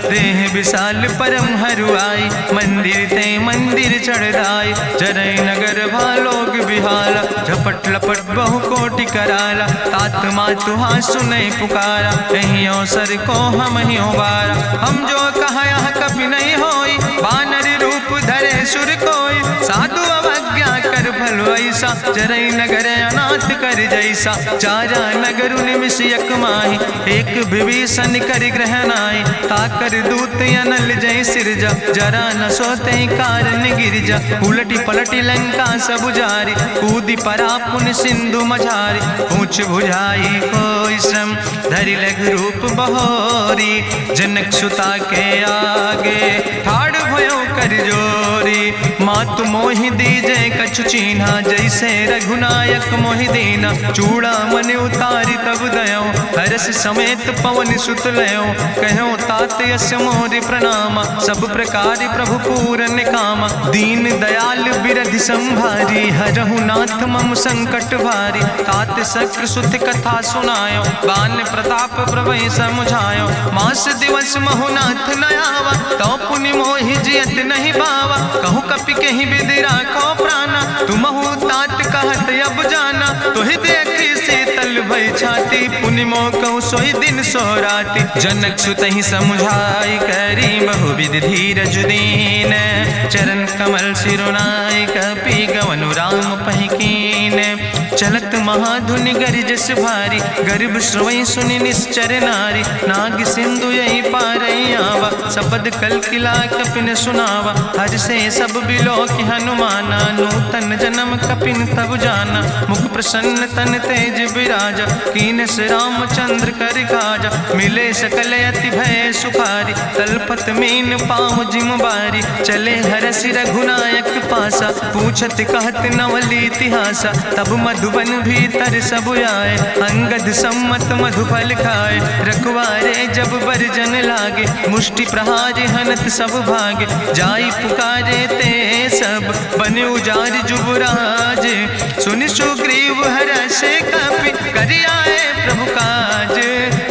[SPEAKER 1] देह विशाल परम हरुआई, मंदिर ते मंदिर चढ़ाई। जरई नगर भालोग बिहाला, झपट लपट बहु कोटि कराला। तात मातु हाँ सुनै पुकारा, यही अवसर को हम ही उबारा। हम जो कहा यहाँ कभी नहीं होई, बानर रूप धरे सुर कोई। साधु अवज्ञा कर भल ऐसा, जरई नगर अनाथ कर जैसा। चारा नगर निमिष यक माही, एक विभीषण कर ग्रह नाई। ताकर दूत अनल जय सिरजा, जरा न सोते कारण गिरजा। उलटी पलटी लंका सब जारी, कूदी परा पुन सिंधु मझारी। पूछ बुझाई कोई श्रम, धरि लघु रूप बहोरी। जनक सुता के आगे, ठाड़ भयो कर जोरी। मातु मोहि दीजे कछु चीन्हा, जैसे रघुनायक मोहि दीना। चूड़ा मन उतारी तब दयो, हरस समेत पवन सुत लयो। कहो तात यस मोरि प्रणामा, सब प्रकार प्रभु पूरन कामा। दीन दयाल बिरधि संभारी, हरहु नाथ मम संकट भारी। तात शक्र सुत कथा सुनायो, बान प्रताप प्रभु समुझायो। मास दिवस महु नाथ न आवा, तो पुनि मोहि जियत नहीं बावा। कहु कपि कहीं विधि राखो प्राणा, तुमहु तात कहत अब जाना। तुहि देखी शीतल भई छाती, पुनि मोह कहु सोई दिन सो राति। जनक सुतहि समुझाई, करी बहुविधि धीरज दीन। चरण कमल सिरुनाई, कपि गवनु राम पहि कीन। चलत महाधुनि गरिजस भारी, गर्भ श्रवई सुनि निश्चर नारी। नाग सिंधु यही पारई आवा, सबद कल किला कपिन सुनावा। हर से सब बिलो कि हनुमाना, नूतन जन्म कपिन तब जाना। मुख प्रसन्न तन तेज विराजा, कीनस रामचंद्र कर काजा। मिले सकल अति भय सुखारी, तलपत मीन पाँव जिम बारी। चले हरसि रघुनायक पासा, पूछत कहत नवल इतिहासा। तब मधुबन भीतर सब आए, अंगद सम्मत मधुफल खाए। रखवारे जब बरजन लागे, मुष्टि प्रहारे हनत सब भागे। जाई पुकारे ते सब, बने उजार जुबराज। सुनि सुग्रीव हर्षे कपि, करि आए प्रभु काज।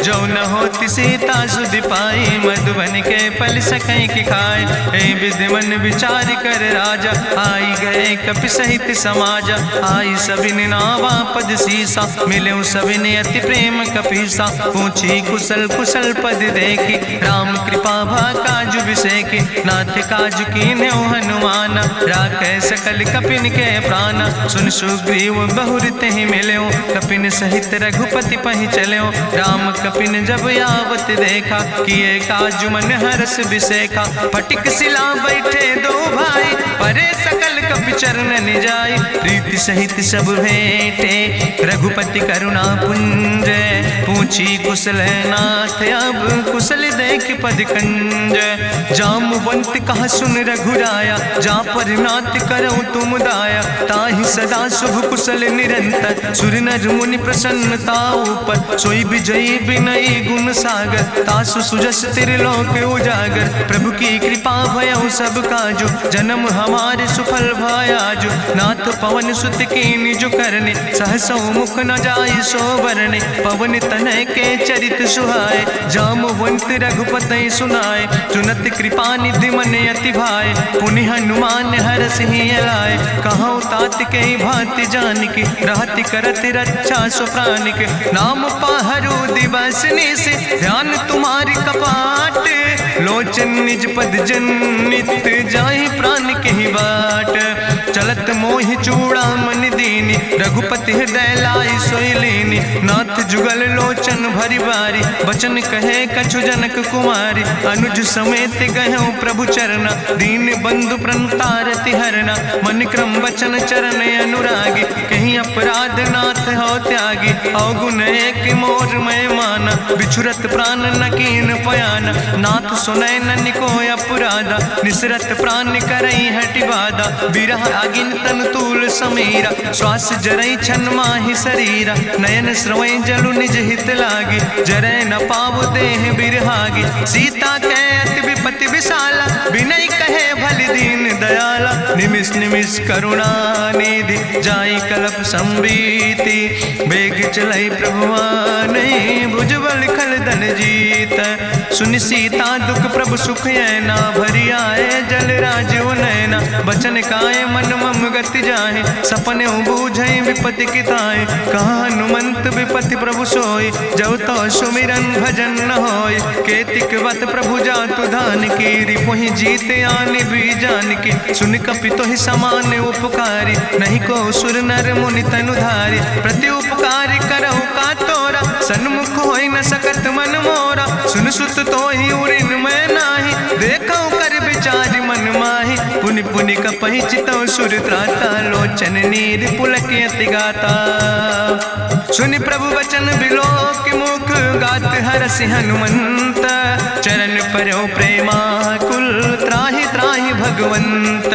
[SPEAKER 1] जो न होति सीता सुध पाई, मधुबन के फल सकैं की खाए। हे विधि मन विचार कर राजा, आई गए कपि सहित समाजा। आई सबिन नावा पद सीसा, मिले सबिन अति प्रेम कपीसा। पूछी कुशल कुशल पद देखी, राम कृपा भा काजु विसेखी। नाथ काजु कीन्हे हनुमान, राखे सकल कपिन के प्राण। सुन सुग्रीव बहुर तेहि मिल्यो, कपिन सहित रघुपति पहि चल्यो। राम कपिन जब आवत देखा, किए काजु मन हरस विसेखा। फटिक सिला बैठे दो भाई, परे सकल कपि चरण जाय। प्रीति सहित सब भेंटे, रघुपति करुणा पुंज। पूछी कुशल नाथ, अब कुशल देख पद कंज। जामवंत कहा सुन रघुराया, जा पर नाथ करऊं तुम दाया। ताहि सदा शुभ कुशल निरंतर, सुर नर मुनि प्रसन्नता ऊपर। सोई विजयी विनयी गुण सागर, तासु सुजस त्रिलोक उजागर। प्रभु की कृपा भयउ सब काजु, जन्म हमारे सुफल भयाजु। नाथ पवन सुत कीन्हि जो करने, सहसौ मुख न जाय सो बरने। पवन तनय के चरित सुहाए, जामवंत रघुपति सुनाए। चुनत कृपा निधि मन अति भाए, पुनि हनुमान हरषि लाए। कहौं तात के भांति जानकी, रहति करत रक्षा सो प्राणिक। नाम पाहरु दिवस निश, ध्यान तुम्हारी कपाट। लोचन निज पद जनित, जाहि प्राण के ही बाट। चलत मोहि चूड़ामणि दीनी, रघुपति हृदय लाई सोई लीनी। नाथ जुगल लोचन भरि बारी, बचन कहे कछु जनक कुमारी। अनुज समेत गहऊँ प्रभु चरना, दीन बंधु प्रणतारति हरना। मन क्रम वचन चरण अनुरागी, कहीं अपराध नाथ हो त्यागी। अवगुण एक मोर मैं माना, बिछुरत प्राण न कीन पयाना। नाथ सुनय ननि को अपराधा, निसरत प्राण करई हटि बाधा। बिरह अगिन तन तूल समीरा, श्वास जरई छन माहि शरीरा। नयन श्रवई जलु निज हित लागी, जरय न पाव देह बिरहागी। सीता के अति विपति विशाला, बिनय कहे भलि दीन दयाला। निमिष निमिष करुणा निधि, जाई कलप संबीति। बेग चलई प्रभुआनहि, भुजबल खल धन जीत। सुनि सीता दुख प्रभु सुख ऐना, भरि आए जल राजो नैना। बचन काए मन मम गति जाहे, सपने बूझई विपति किताए। कहा हनुमंत विपति प्रभु सोई, जब तो सुमिरन भजन न होय। केतिक वत प्रभु जातु धान की, रिपुहि जीत आने भी जान की। सुन कपि तोहि समान उपकारी, नहीं को सुर नर मुनि तनु धारी। प्रति उपकारी करहु का तोरा, सन्मुख होई न सकत मन मोरा। सुन सुत तोहि उरिन मैं नाही, देखौ कर विचार मन माही। पुनि पुनि कपहि चितौ सुर त्राता, लोचन नीर पुलक अति गाता। सुनि प्रभु वचन बिलोक मुख, गात हरषि हनुमंत। चरण परौ प्रेमाकुल, त्राहि त्राहि भगवंत।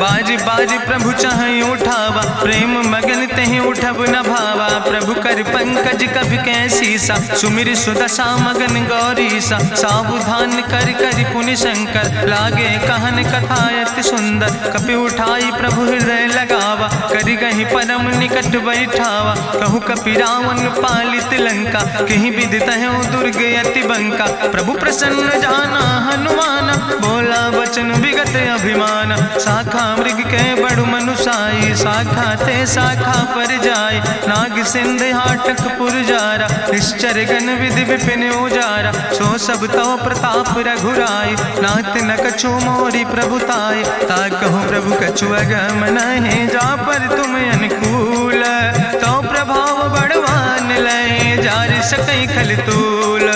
[SPEAKER 1] बाज बाज प्रभु चाहि उठावा, प्रेम मगन तेहि उठब न भावा। प्रभु कर पंकज कभि कैसीसा, सुमिर सुदशा मगन गौरीसा। सावधान कर कर पुनि शंकर, लागे कहन कथा अति सुंदर। कपि उठाई प्रभु हृदय लगावा, करि गहि परम निकट बैठावा। कहु कपि रावण पालित लंका, कहि विधि तहु दुर्ग अति बंका। प्रभु प्रसन्न जाना हनुमाना, बोला वचन विगत अभिमान। शाखा मृग के बड़ु मनुसाई, शाखा ते शाखा पर जाय। नाग सिंध हाटक पुरजारा, निश्चर गण विधि विपिन उजारा। सो सब तव प्रताप रघुराई, नाथ न कछु मोरी प्रभुताई। ताकहु प्रभु कछु अगम नहीं, जा पर तुम अनुकूल। तो प्रभाव बड़वान लय, जार सकई खल तूल।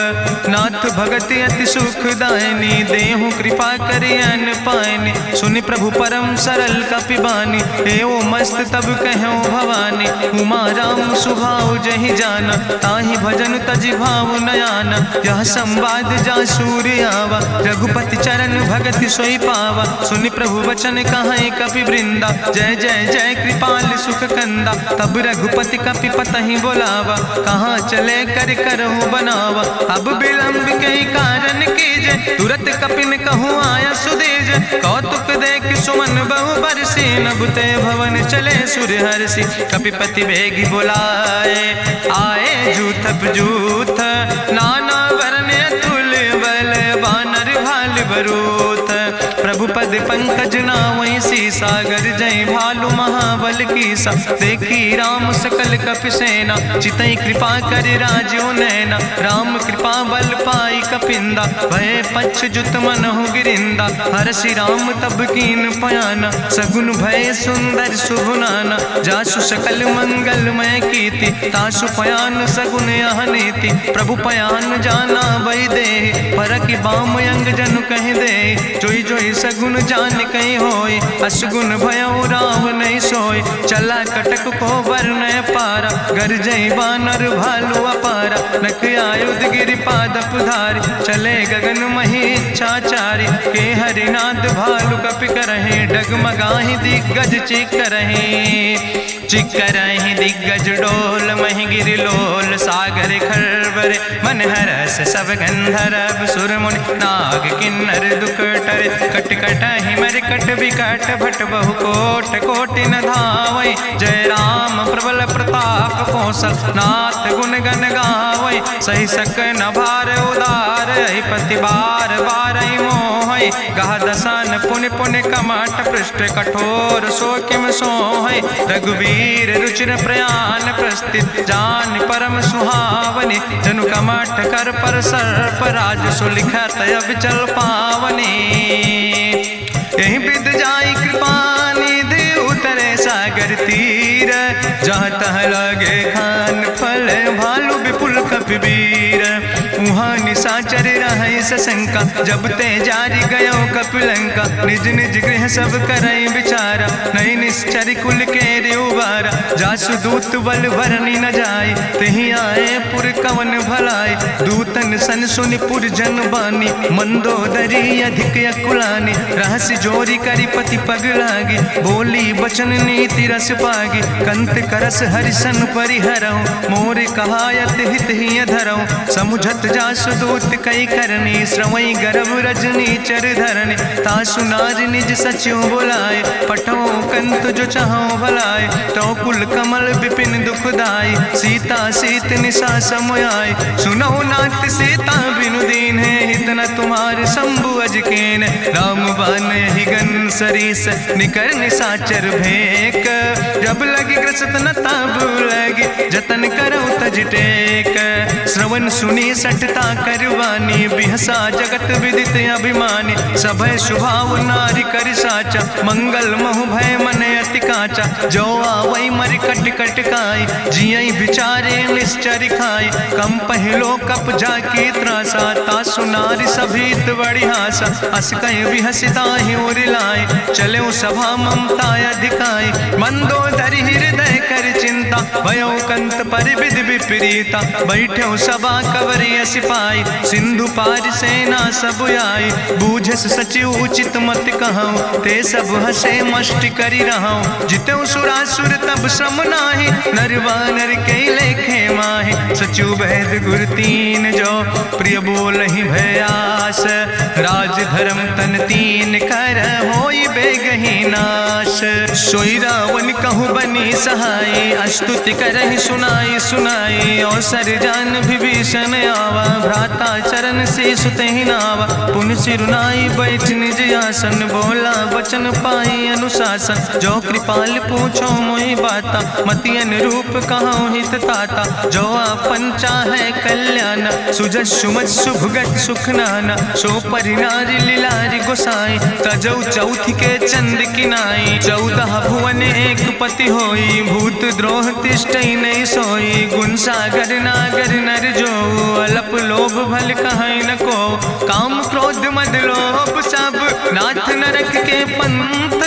[SPEAKER 1] नाथ भगति अति सुखदायनी, देहु कृपा करि अन पायनि। सुनि प्रभु परम सरल कपिबानी, एवं मस्त तब कहूँ भवानी। उमा राम सुभाव जहि जाना, ताहि भजन तजि भाव नयाना। यह संवाद जा सूर्य आवा, रघुपति चरण भगति सोई पावा। सुनि प्रभु वचन कहाई कपि वृंदा, जय जय जय कृपाल सुख कंदा। तब रघुपति कपि पतहि बोलावा, कहाँ चले कर करहु बनावा। अब विलंब कई कारण कीजे, तुरत कपिन कहूँ आया सुदेज। कौतुक देख सुमन बहु बरसी, नभते भवन चले सूर्य हर्षि। कपिपति बेगी बुलाए, आए जूथ जूथ नाना वरने बरूथ। प्रभु पद पंकज नावै सागर जय भालु महाबल कीसा। देखी राम सकल कपि सेना चितई कृपा कर राजो नैना। राम कृपा बल पाई कपिंदा भय पच्छ जुत मनहु गिरिंदा। हरषि राम तब कीन पयाना सगुन भय सुंदर शुभ नाना। जासु सकल मंगलमय कीर्ति तासु पयान सगुन यह नीति। प्रभु पयान जाना भई दे परखि बाम अंग जनु कह दे। जोई जोई सगुन जान कहीं होय असगुन भयो राम नहीं सोय। चला कटक को वर्ण पारा गरजई बानर भालू अपारा। नख आयुध गिरि पादप धारी चले गगन मही इच्छाचारी। के हरिनाद भालु कपि करहि डगमगाहि दिग्गज चिकरहि दिग्गज डोल महि गिरि लोल। सागर खरबर मन हरस सब गंधर्व सुर मुनि नाग किन्नर दुख टरे। कट कटहि मरकट विकट भट बहु कोट कोटि न धावै। जय राम प्रबल प्रताप कौशल नाथ गुण गण गावै। सही सक न भार उदार पति बार बार मोहै। गह दसन पुनि पुनि कमठ पृष्ठ कठोर सो किम सोहै। रघुवीर रुचिर प्रयाण प्रस्थित जान परम सुहावनी। जनु कमठ कर पर सर्प राज सुलिखत अविचल पावनी। यही विद जाई कृपा निधि उतरे सागर तीर। जहाँ तह लगे खान फल भालू विपुल कपिवीर। उहाँ निशाचर रहै सशंका जब ते जारी गयो कपिलंका। निज निज गृह सब करई विचारा नहीं निश्चर कुल के उबारा। जासु दूत बल भरनी न जाय तेहि आए पुर कवन भलाई। दूतन सन सुनि पुर जन बानी मंदोदरी अधिक अकुलानी। रहस्य जोरी करी पति पग लागी बोली बचन नीति रस पागी। कंत करस हरिसन परिहरऊँ मोर कहायत हित ही धरऊँ। समुझत जासु दूत कई करनी श्रवई गर्भ रजनी चर धरनी। तासु नार निज सचिव बुलाए पठो कंत जो चाहो भलाए। तो कुल कमल विपिन दुखदाई सीता सीत निशा समयाय। सुनो नाथ सीता बिनु दीन है हित न तुम्हार शंभु अजकेन। राम बान ही गन सरीस निकर निशाचर भेक। जब लगी ग्रसत न तब लगी जतन करो तज टेक। श्रवण सुनी सटता करवानी बिहसा जगत विदित अभिमानी। सभय स्वभाव नारी कर साचा मंगल महु भय मन अति काचा। जो आवै मर कट कट काई जियई बिचारे निश्चर खाई। कम पहलो कप जाकी त्रासा तासु नारी सभीत बड़ी हासा। अस कहीं बिहसिता ही उरिलाए चले सभा ममता अधिकाई। मंदोदरी हृदय कर चिंता भयो कंत पर विधि विपरीता। बैठो सभा कवरिय सिपाही सिंधु पार सेना सब आई। बूझस सचिव उचित मत कहूँ ते सब हसे मष्ट करी रहूँ। जितऊ सुरासुर तब श्रम नाही नर वानर के लेखे माहि। सचिव वैद गुर तीन जो प्रिय बोल ही भयास। राज धर्म तन तीन कर होई बेगही नाश। सोई रावण कहूँ बनी सहाय अस्तुति करहि सुनाई सुनाई। अवसर जान विभीषण आवा भ्राता चरण से सुतहि नावा। पुन सिरुनाई बैठ निज आसन बोला वचन पाई अनुशासन। जो कृपाल पूछो मोहि बाता मति अनुरूप कहूँ हित ताता। जो आपन चाहे कल्याण सुजस सुमत शुभगत सुख नाना। सो परिनारी लीलारी गोसाई तजौ चौथ के चंद किनाई। 14 भुवन एक पति होई भूत द्रोह तिष्ठई नहीं सोई। गुण सागर नागर नर जो अलप लोभ भल कहीं न को। काम क्रोध मद लोभ सब नाथ नरक के पंथ।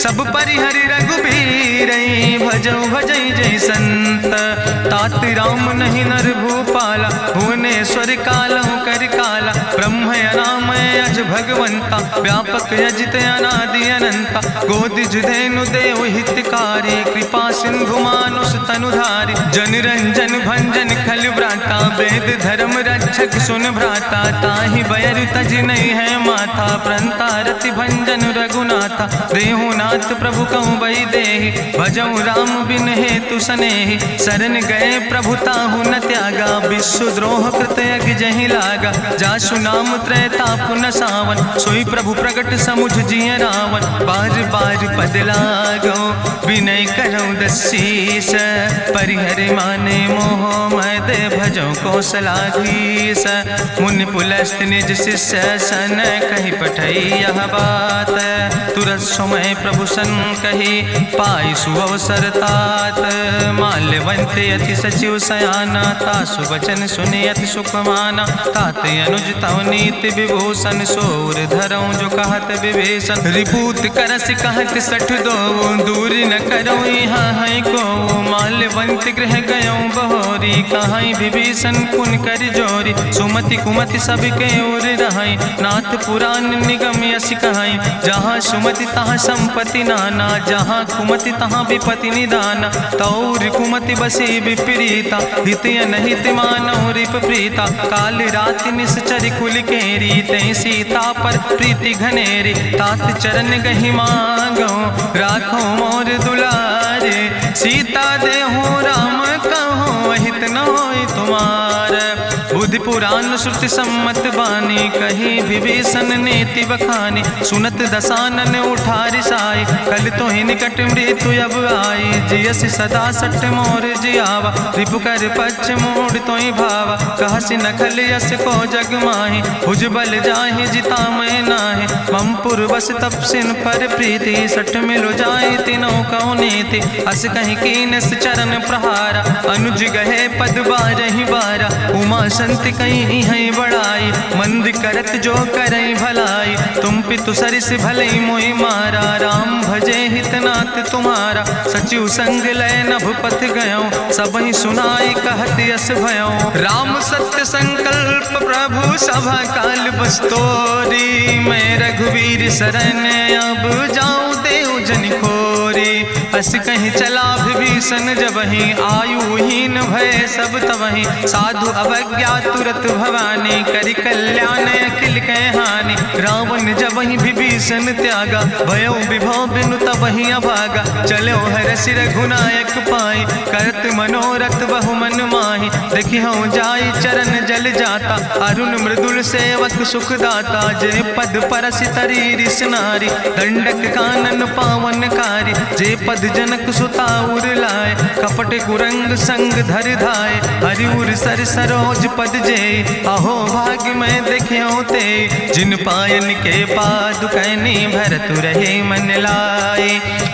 [SPEAKER 1] सब परिहरि रघुबीर भजौ भजई जय संत। तात राम नहीं नर भूपाला भुवनेश्वर कालहु कर काला। ब्रह्म अनामय अज भगवंता व्यापक अजित अनादि अनंता। गोदिज धेनु देव हितकारी कृपा सिंधु मानुष तनुधारी। जन रंजन भंजन खल व्राता वेद धर्म रक्षक सुन भ्राता। ताहि बैर तज नहीं है माथा प्रंता रति भंजन रघुनाथा। देहु नाथ प्रभु कहूँ बई देहि भजऊ राम बिन हेतु सनेहि। शरण गए प्रभु ताहु न त्यागा विश्व द्रोह कृत जहि लागा। जासु नाम त्रैता पुन सा सावन, सोई प्रभु प्रगट समुझ जिय रावण। बार बार पद लागो विनय करो दसीस, परिहर माने मोह मद भजो कौशलाधीश। मुनि पुलस्त निज शिष्य सन कही पठई यह बात, तुरत समय प्रभु सन कही पाई सुअवसर तात। माल्यवंत अति सचिव सयाना, तासु वचन सुनि अति सुख माना। तात अनुज तव नीति विभूषण, सोर धरऊं जो कहत विभीषण। रिपूत करस कहत सठ दो, दूर न करो यहाँ है को। माल्यवंत गृह गयों बहोरी, कहाई विभीषण पुन कर जोरी। सुमति कुमति सबके ओर रहाई, नाथ पुराण निगम यश कहाई। जहाँ सुमति तहाँ संपत्ति नाना, जहाँ कुमति तहाँ विपत्ति निदाना। तौर कुमति बसी विपरीता, हित अनहित मानव रिप प्रीता। काल रात निश्चर कुल केरी, तै सीता पर प्रीति घनेरी। तात चरण गहि मांगो, राखो मोर दुलारे। सीता देहो राम कहो, हित न होय तुम्हार। बुद्धि पुराण श्रुति सम्मत बानी, कही विभीषण नीति बखानी। सुनत दसानन उठारि साई, कल तो ही निकट मृत्यु अब आई। जियस सदा सट मोर जियावा, रिपु कर पक्ष मोड़ तो ही भावा। कहसि नखल यस को जग माहि, भुज बल जाहि जिता मैं नाहि। मम पुरबस तपसिन पर प्रीति, सठ मिलो जाहि तिनो कौ नीति। अस कहीं कीनस चरण प्रहारा, अनुज गहे पद बारहि बारा। उमा संति कहीं है बड़ाई, मंद करत जो करई भलाई। तुम पितु सरिस भलई मोहि मारा, राम भजे हितनाथ तुम्हारा। सचिव संग लय नभ पथ गयो, सबहि सुनाई कहत यस भयो। राम सत्य संकल्प प्रभु सभा काल बस्तोरी। मैं रघुवीर शरण अब जाऊं देव जन खोरी। अस कहीं चला विभीषण जबहि, आयुहीन भय सब तबहि। साधु अवज्ञा तुरत भवानी, करि कल्याण अखिल कै हानि। रावण जबहि विभीषण त्यागा, भयो विभव बिनु तबहि अभागा। चलो हरषि रघुनायक पाई, करत मनोरथ बहु मन माहि। देखियो जाई चरण जल जाता, अरुण मृदुल सेवक सुख दाता। जे पद परसि तरी रिस नारी, दंडक कानन पावन कारी। जे पद जनक सुता उर लाए, कपट कुरंग संग धर धाय। हरिउर सर सरोज पद जे, अहो भाग्य मैं देखियो ते। जिन पायन के पादुकैनी, भरत रहे मन लाए।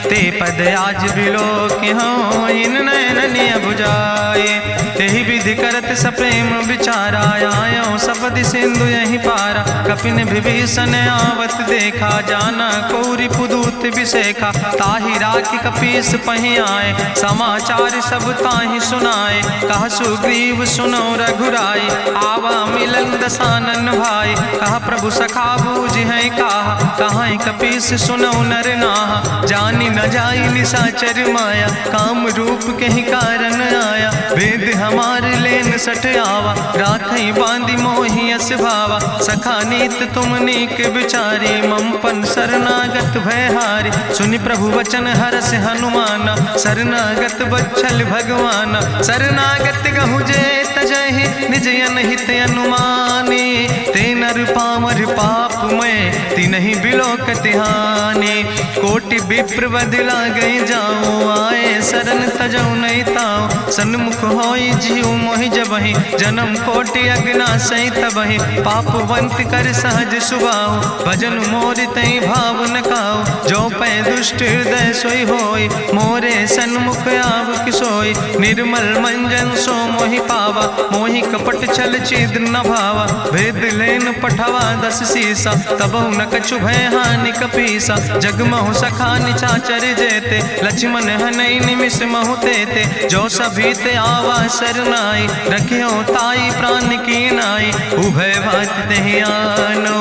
[SPEAKER 1] ते पद आज बिलो के हो, इन नयन बुझाए। तेहि विधि करत सप्रेम विचारा, आयो सपदि सिंधु यही पारा। कपिन विभीषण आवत देखा, जाना कौरि पुदूत विशेखा। ताहि राखि कपीस पहि आए, समाचार सब ताहि सुनाए। कहा सुग्रीव सुनो रघुराई, आवा मिलन दसानन भाई। कहा प्रभु सखा बूझ है कहा, कहाँ कपीस सुनो नर नाहा। जानी न जाई निशाचर माया, काम रूप के ही कारण आया। वेद हमार लेन सठ आवा, राखई बांधी मोहि यस भावा। सखा नीत तुम नीक विचारी, मम पन शरणागत भयहारी। सुनि प्रभु वचन हरस हनुमाना, शरणागत बच्छल भगवाना। शरणागत गहु जे तजहि, निज अनहित अनुमानी। ते नर पामर पाप में, तिन्हि बिलोकति हानि। कोटि विप्र बदला गई जाऊं, आए शरण तजऊ नहीं ताऊं। सन्मुख होई जीव मोहि जबहि, जन्म कोटि अग्ना सही तबहि। पापवंत कर सहज सुभाऊ, भजन मोर तई भाव न काऊ। जो पै दुष्ट हृदय सोई होई, मोरे सन्मुख आव किसोई। निर्मल मंजन सो मोहि पावा, मोहि कपट छल छिद्र न भावा। भेद लेन पठवा दस सीसा, तबहु न कछु भय हानि कपीसा। जगमहु सखा निचाचर जेते, लक्ष्मण हनई निमिष महु तेते। जो सभी ते आवा सरनाई, रखियो ताई प्राण की नाई। उभय भात तेहि आनो,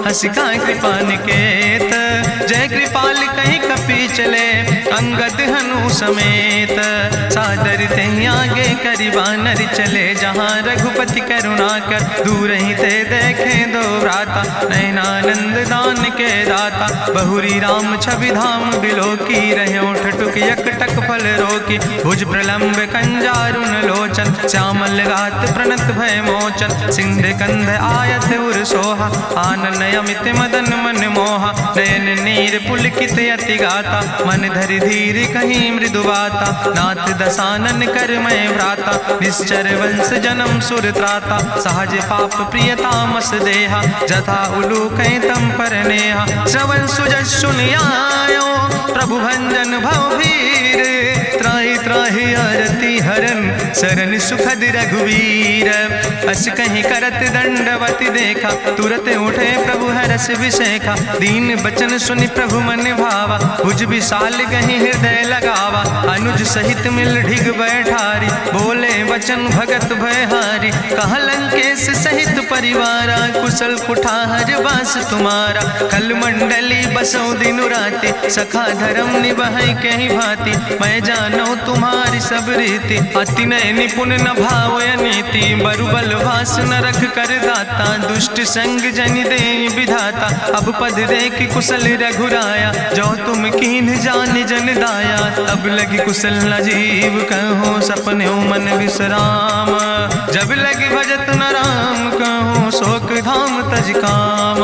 [SPEAKER 1] हसिका कृपा निकेत। जय कृपाल कहीं कपी चले, अंगद हनु समेत। सादर ते आगे करि बानर चले जहाँ रघुपति करुणा कर। दूर ही ते देखे दो भ्राता नयनानंद दान के दाता। बहुरी राम छवि धाम बिलोकी रहे ठटुक यकटक फल रोकी। भुज प्रलंब कंजारुन लोचन श्यामल गात प्रणत भय मोचन। सिंध कंध आयत उर सोहा आनन अमित मदन मन मोहा। नयन नीर पुलकित अति गाता मन धरि धीर कहीं मृदु बाता। नाथ दसानन कर मैं भ्राता निश्चर वंश जन्म सुर त्राता। सहज पाप प्रिय तामस देहा जथा उलूक तम पर नेहा। श्रवण सुजस सुनियायो प्रभु भंजन भव भीर। त्राहि त्राहि आरती हरन शरण सुखद रघुवीर। अस कहीं करत दंडवती देखा तुरत उठे प्रभु हरस विशेखा। दीन बचन सुनि प्रभु मन भावा भुज विशाल कहीं हृदय लगावा। अनुज सहित मिल ढिग बैठारी बोले वचन भगत भयहारी। कहा लंकेश सहित परिवारा कुशल कुठार वास तुम्हारा। कल मंडली बसो दिनु राति सखा धर्म निभाई कहीं भांति। मैं जानो तुम्हारी सब रीति अति नय निपुण न भाव नीति। बरुबल भास न रख कर दाता दुष्ट संग जन दे विधाता। अब पद देख कुशल रघुराया जो तुम कीन जान जन दाया। तब लगी कुशल न जीव कहो सपने मन विश्राम। जब लगी भजत न राम कहो शोक धाम तज काम।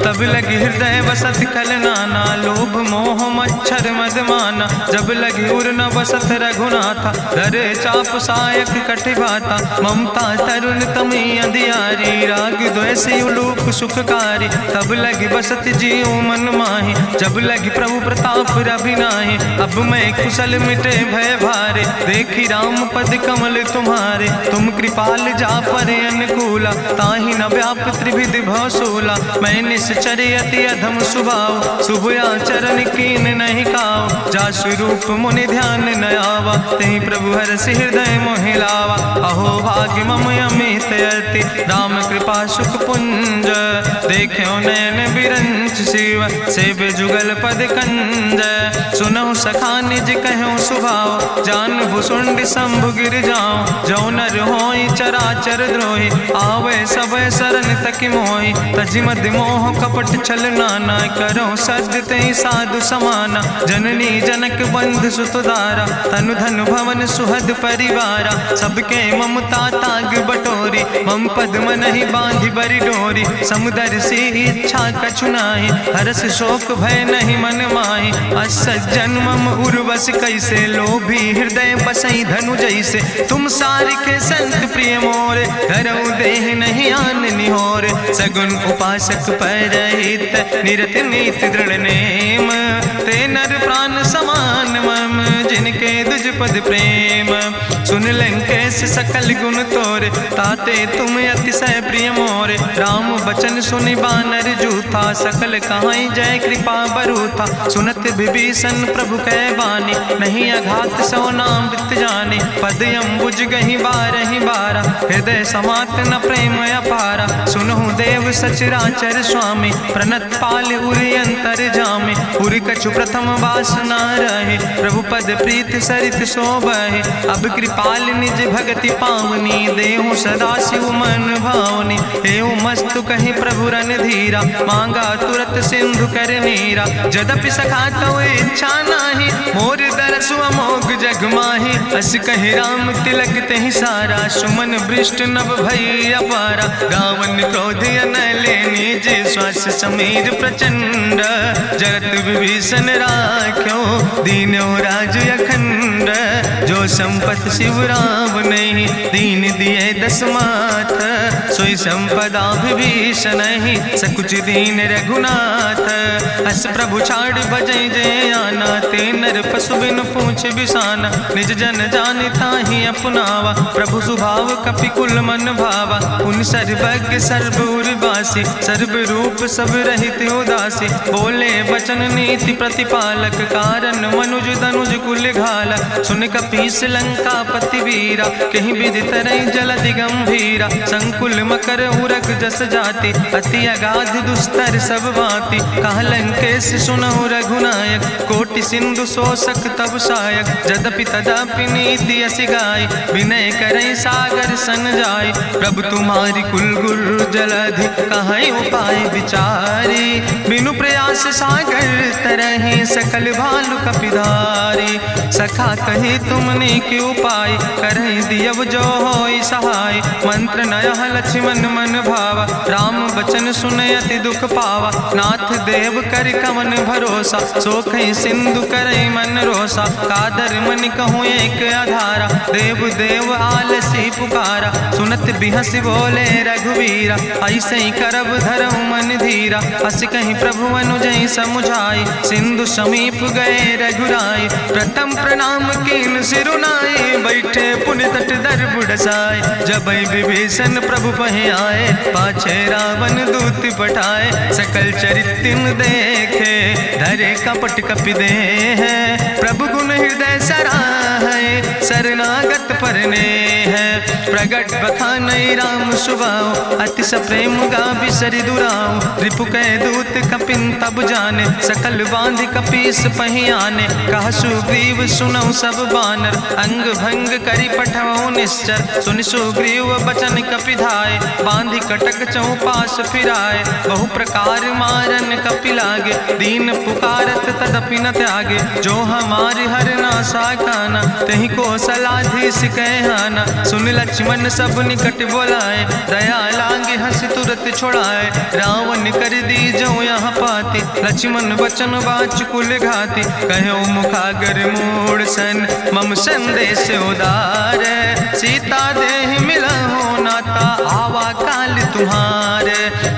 [SPEAKER 1] तब लगी हृदय बसत कल नाना लोभ मोह मच्छर मद माना। जब लगी उर न बसत रघुनाथा धरे चाप सायक कटिबाता। ममता तरुण तमी अंधियारी राग द्वेष उलूक सुखकारी। तब लगी बसत जीव मन माही जब लगी प्रभु प्रताप रवि नाही। अब मैं कुशल मिटे भय भारे देखी राम पद कमल तुम्हारे। तुम कृपाल जा पर अनुकूला ताहि न व्याप त्रिविध भवसूला। मैं निश्चर अति अधम सुभाव शुभ आचरण कीन नहीं काव। जा स्वरूप मुनि ध्यान न आवा तेहि प्रभु हरसि हृदय मोहि लावा। अहो भाग्य मम अमित अति राम कृपा सुख पुंज। देखो नयन बिरंच शिव सेव जुगल पद कंज। सुनहु सखा निज कहूँ सुभाव जान भुसुंड शंभु गिर जाऊं। जो नर होई चराचर द्रोही आवे सब शरण तक मोहि। तजि मद मोह कपट छल नाना करो सद तेहि साधु समाना। जननी जनक बंधु सुतदारा तनु धन भवन सुहद परिवारा। सबके ममता ताग बटोरी मम पद मनहि बांधि बरि डोरी। समुदर सी इच्छा कछु नाही हरस शोक भय नहीं मन माही। असज्जन मम उर्वश कैसे लोभी हृदय बसई धनु जैसे। तुम सारिके संत प्रिय मोरे धरऊ देह नहीं आन निहोर। सगुन उपासक परहित निरत नीत दृढ़ नेम। ते नर प्राण समान मम जिनके दुज पद प्रेम। सुन लंकेश सकल गुण तोरे ताते तुम अतिशय प्रिय मोरे। राम बचन सुनि बानर जूथा सकल कहाई जय कृपा बरूथा। सुनत विभीषण प्रभु कै बानी नहीं अघात सो नाम वित जानी। पद अम्बुज गहि बारहि बारा हृदय समात न प्रेम अपारा। सुनहु देव सचराचर स्वामी प्रणत पाल उरि अंतर जामी। उरि कछु प्रथम वासना रहे प्रभु पद प्रीत सरित शोभहि। अब कृपाल निज भगति पावनी देहु सदा शिव मन भावनी। एवं मस्तु कहि प्रभु रन धीरा मांगा तुरत सिंधु कर नीरा। जदपि सखा तो इच्छा नाही मोर दरसु अमोघ जग माही। अस कहि राम तिलक तेहि सारा सुमन वृष्ट नभ भई अपारा। गावन क्रोध अनले निज श्वास समीर प्रचंड। जगत विभीषण राख्यो दीनो राज अखंड। जो संपत शिव राम नहीं दीन दिए दस माथ। सोई संपदा विभीषण नहीं सकुच दीन रघुनाथ। अस प्रभु छाड़ भजै जय आना ते नर पशु बिन पूछ बिसाना। निज जन जानि ताहि अपनावा प्रभु स्वभाव कपि कुल मन भावा। उन सर्वज्ञ सर्व उर्वासी सर्व रूप सब रहित उदासी। बोले वचन नीति प्रतिपालक कारण मनुज तनुज कुल घाला। सुन कपीस लंका पति वीरा कहीं विधि तरई जलधि गंभीरा। संकुल मकर उरग जस जाति अति अगाध दुस्तर सब भांति। कहा लंकेश सुनहु रघुनायक कोटि सिंधु सिंधु शोषक तब सायक, जदपि तदपि नीति अस गाय, विनय करई सागर सन जाय। प्रभु तुम्हारी कुल गुरु जलधि, कहीं उपाय विचारी, बिनु प्रयास सागर तरहि, सकल भालु कपिधारी। सखा कही तुमने के उपाय, करहि दियव जो होई सहाय। मंत्र नयह लक्ष्मण मन भावा, राम बचन सुनय अति दुख पावा। नाथ देव कर कवन भरोसा, सोखई सिंधु करई मन रोसा। कादर मन कहूँ एक आधारा, देव देव आलसी पुकारा। सुनत बिहस बोले रघुवीरा, ऐसे ही करब धरऊ मन धीरा। अस कहीं प्रभु अनुजय समुझाई, सिंधु समीप गए रघुराई। प्रथम प्रणाम कीन सिरुनाई, बैठे पुण्य तट दर बुढ़साए। जब विभीषण प्रभु पहे आए, पाछे रावण दूत पठाए। सकल चरित्र देखे, धरे कपट कपि दे है। प्रभु गुण हृदय सराहै, शरणागत परने है। प्रगट बखानई राम सुभाऊ, अति सप्रेम गा बिसरि दुराऊ। रिपु कह दूत कपिन तब जाने, सकल बांध कपीस पहियाने। कह सुग्रीव सुनऊ सब बानर, अंग भंग करि पठवऊ निश्चर। सुनि सुग्रीव बचन कपिधाय, बांधि कटक चौपास फिराए। बहु प्रकार मारन कपि लागे, दीन पुकारत तदपि न त्यागे। जो हमारि हर नासा खाना, तहि को सलाधीस कहना। सुन लक्ष्मण सब निकट बोलाए, दया लागे हंस तुरत छोड़ाए। रावण कर दी जो यहाँ पाती, लक्ष्मण बचन बाच कुल घाती। कहो मुखागर मूड़ सन, मम संदेश उदार। सीता देह मिलहु नाता, आवा काल तुम्हारे।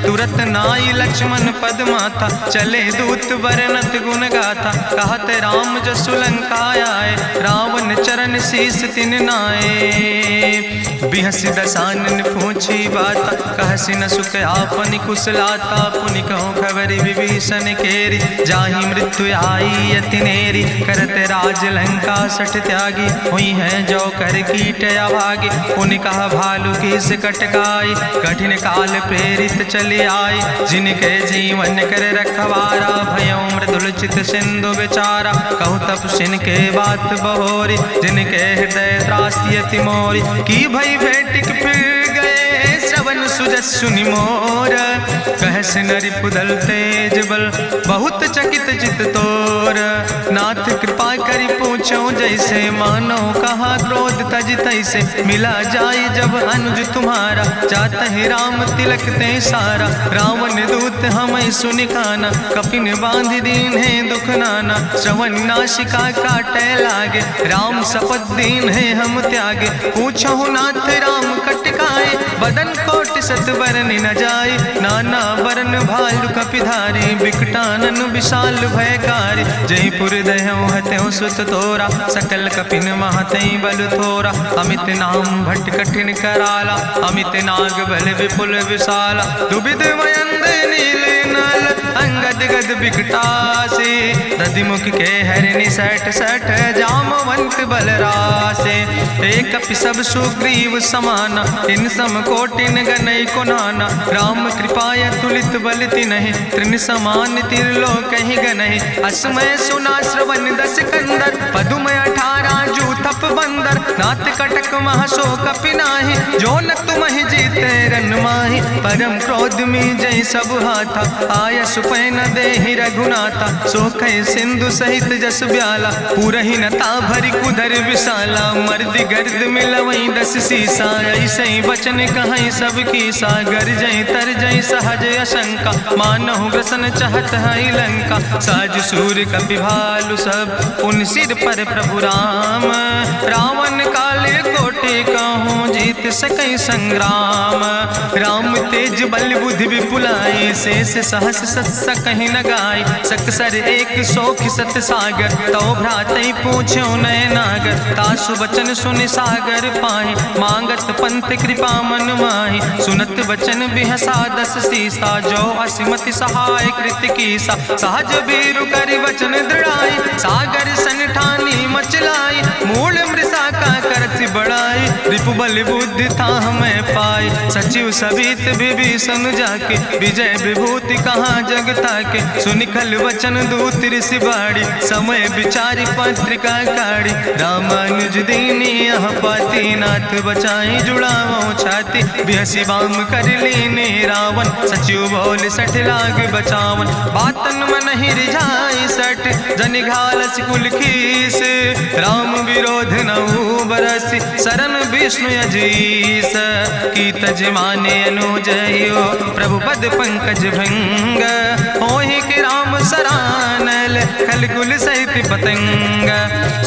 [SPEAKER 1] तुरत नाई लक्ष्मण पद माथा, चले दूत वर्णत गुण गाथा। कहत राम जसु लंका आए, रावण चरण शीस तिन नाए। बिहस दसानन पूछी बाता, कहसि न सुख आपन कुशलाता। पुनि कहूँ खबरि विभीषण केरी, जाहि मृत्यु आई अति नेरी। करत राज लंका सठ त्यागी, हुई है जो कर कीट अभागी। पुनि कहा भालू किस कटकाई, कठिन काल प्रेरित चले आई। जिनके जीवन कर रखवारा, भयों मृदुल चित सिंधु बेचारा। कहु तप सिन के बात बहोरी, जिनके हृदय त्रासी अति मोरी। की भई भेटिक फिर गए, श्रवण सुजस सुनि मोर। कहस नरि पुदल तेज बल, बहुत चकित चित तोर। नाथ कृपा करि पूछो जैसे, मानो कहा क्रोध तज तैसे। मिला जाय जब अनुज तुम्हारा, जातहि राम तिलक ते सारा। रावण दूत हमें सुनि काना, कपिन बांध दीन है दुख नाना। श्रवण नासिका काटे लागे, राम शपथ दीन है हम त्यागे। पूछो नाथ राम कटकाए, बदन कोटि सत बरन न जाए। नाना बरन भालु कपिधारी, बिकटानन विशाल भयकारी। जयपुर दह्यों हत्यों सुत तोरा, सकल कपिन महतई बल थोरा। अमित नाम भट्ट कठिन कराला, अमित नाग बल विपुल विशाला। दुबिध मयंद नील नल, अंगद गद बिकटासे। दधिमुख के हरिणि सठ सठ, जामवंत बलरासे। एक कपि सब सुग्रीव समाना, इन सम कोटिन गनई को नाना। राम कृपाय तुलित बल तिनहि, त्रिन समान तिरलोक ही गनहि। असमय सुना श्रवण दस कंदर, पदुम 18 जू थप बंदर। नाथ कटक महसो कपि नाही, जो न तुमहि जीते रन माही। परम क्रोध में जय सब हाथा, आय सुपै न देहि रघुनाथा। सोखै सिंधु सहित जस ब्याला, पूरहि नता भरि कुधर विशाला। मर्दि गर्द मिलवई 10 सीसा, ऐसे बचन कहई सब कीसा। गर जय तर जय सहज अशंका, मानहु ग्रसन चाहत है लंका। साज सूर कपि भालु सब, पुन सिर पर प्रभु राम। रावण काले कोटि कहूँ, जीत सकई संग्राम। राम तेज बल बुद्धि विपुलाई, शेष सहस सत सकहि न गाय। सकसर एक सोख सत सागर, तो भ्रातई पूछो नय नागर। तासु बचन सुनि सागर पाहि, मांगत पंथ कृपा मन माहि। सुनत बचन बिहसा 10 सीसा, जो असिमति सहाय कृत कीसा। सहज बीरु करि वचन दृढ़ाई, सागर सन ठानी मचलाई। मूल मृषा का करसि बड़ाई, रिपु बल बुद्धि था हमें पाई। सचिव सबित विभीषण जाके विजय विभूति कहाँ जगता के। सुनिखल वचन दूत ऋषि बाड़ी समय विचारी पत्रिका काढ़ी। रामानुज दीनी यह पाती नाथ बचाई जुड़ावो छाती। बिहसी बाम कर लीने रावण सचिव बोल सठ लाग बचावन। बातन मन ही रिझाई सठ जन घालस कुल खीस। राम विरोध नहु बरस शरण विष्णु अजीस। की तज माने अनुजयो प्रभु पद पंकज भंग। होहि कि राम सरानल खलकुल सहित पतंग।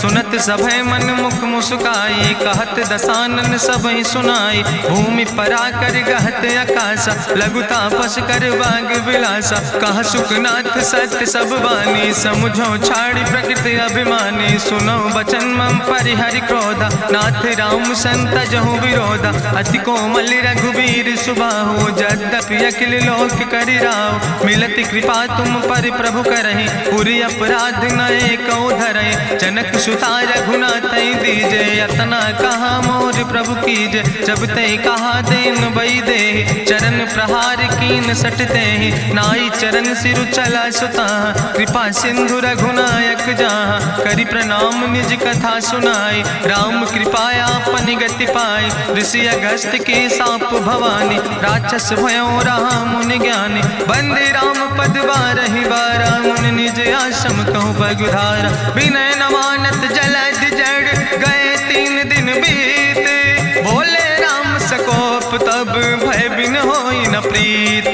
[SPEAKER 1] सुनत सभय मन मुख मुस्काई कहत दसानन सबहि सुनाई। भूमि परा कर गहत आकाशा लघु तापस कर बाग विलासा। कह सुखनाथ सत्य सब बानी समुझो छाड़ी प्रकृति अभिमानी। सुनो बचन मम परिहरि क्रोधा नाथ राम संत जहु विरोधा। अति कोमल रघुबीर सुबाहु यद्यपि अखिल लोक करि राव। मिलति कृपा तुम पर प्रभु करहि पुरि अपराध नए को धरहि। जनक सुता रघुनाथ दीजे यतना कहा मोर प्रभु कीजे। जब ते कहा देन बई दे चरण प्रहार कीन सटते। नाई चरण सिरु चला सुता कृपा सिंधु रघुनायक जहाँ। करि प्रणाम निज कथा सुनाई राम कृपाया अपनी गति पाई। ऋषि अगस्त की साप भवानी राक्षस भयो रहा मुनि ज्ञानी। बंदे राम पद बारहि बारा मुनि निज आश्रम कहूँ पगुधारा। विनय नवानत जलद जड़ गए 3 दिन बीते। बोले राम सकोप तब भय बिन होई न प्रीत।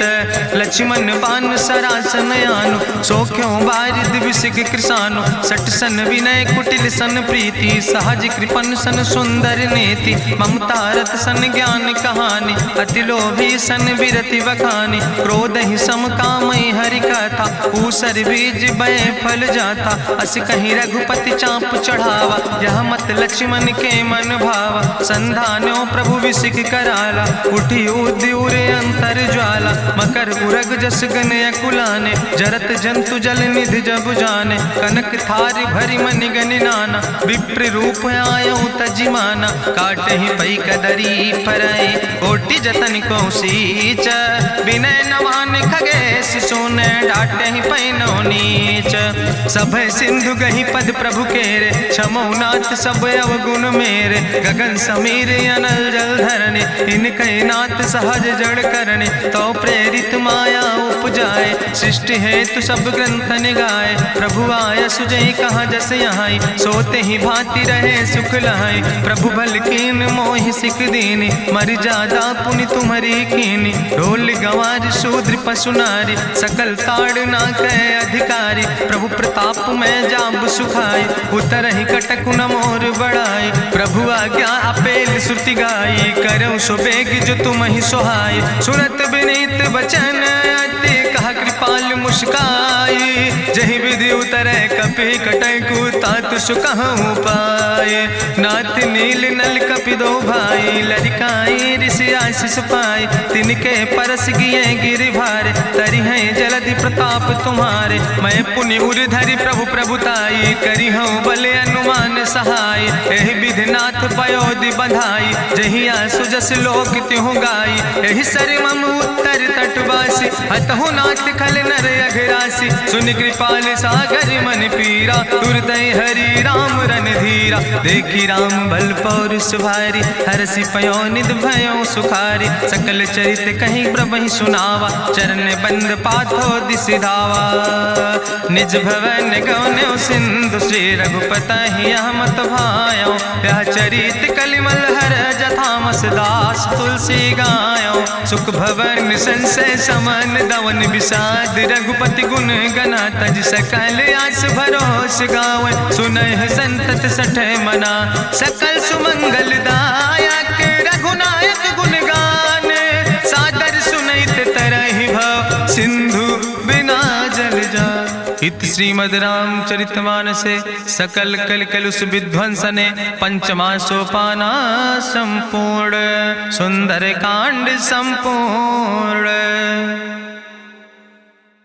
[SPEAKER 1] लक्ष्मण बान सरासन आनु सो क्यों बारिद विसिक कृसानु। सठ सन विनय कुटिल सन प्रीति सहज कृपन सन सुंदर नीति। ममता रत सन ज्ञान कहानी अति लोभी सन विरति बखानी। क्रोध ही सम कामई हरि कथा ऊसर बीज बय फल जाता। अस कहीं रघुपति चाप चढ़ावा यह मत लक्ष्मण के मन भावा। संधान्यो प्रभु विसिक कराला उठी उद्यूर अंतर ज्वाला। मकर उरग जस गन अकुलाने जरत जंतु जल निधि जब जाने। कनक थार भरी मनि गनि नाना विप्र रूप आयो तजिमाना। काटे ही पई कदरी फरई कोटि जतन को सींच। विनय नवान खगेश सोने डाटे ही पैनो नीच। सभय सिंधु गही पद प्रभु केरे क्षमो नाथ सब अवगुण मेरे। गगन समीर अनल जल धरने इनके नाथ सहज जड़ करने। तो प्रेरित माया उपजाए सृष्टि हेतु सब ग्रंथ निगाए। प्रभु आय सुजई कहाँ जस यहाँ सोते ही भांति रहे सुख लहाई। प्रभु भल कीन मोहि सिख दीनी मर जादा पुनि तुम्हारी कीनी। ढोल गंवार शूद्र पशु नारी सकल ताड़ ना कह अधिकारी। प्रभु प्रताप में जाब सुखाई उतर ही कटक न मोर बढ़ाई। प्रभु आज्ञा अपेल श्रुति गाई करऊँ सो बेग जो तुम ही सोहाई। सुनत विनीत वचन अति कहा कृपाल मुस्काई। जही विधि उतरे कपि कटकु तात सुकहु पाए। नाथ नील नल कपि दो भाई लरिकाई ऋषि आशीष पाए। तिनके परस गिए गिरि भारे तरि हैं जलधि प्रताप तुम्हारे। मैं पुनि उर धरि प्रभु प्रभुताई करी हूँ बले अनुमान सहाय। एहि विधि नाथ पयोधि बधाई जही आसु जस लोक त्यों गाई। एहि सर मम उत्तर तटवासी हतहु नाथ खल नर अघरासी। सुन कृपाल सागर मन पीरा तुरत हरि राम रन धीरा। देखी राम बल पौरुष भारी हरसि पयो निध भयो सुखारी। सकल चरित कहीं प्रभु सुनावा चरण बंद पाथो दिस धावा। निज भवन गौन्यो सिंधु श्री रघुपति यह मत भायो। यह चरित कलिमल हर जथामस दास तुलसी गायो। सुख भवन संशय समन दवन विषाद रघुपति गुण गना तज सकल आस भरोस गावे। सुनहि संतत सठ मना सकल सुमंगल दायक रघुनायक गुण गान। सादर सुनैत तरहि भव सिंधु बिना जल जा। इत श्रीमद् रामचरितमानसे सकल कलकलुष विध्वंसने पंचमा सोपाना संपूर्ण। सुंदर कांड संपूर्ण।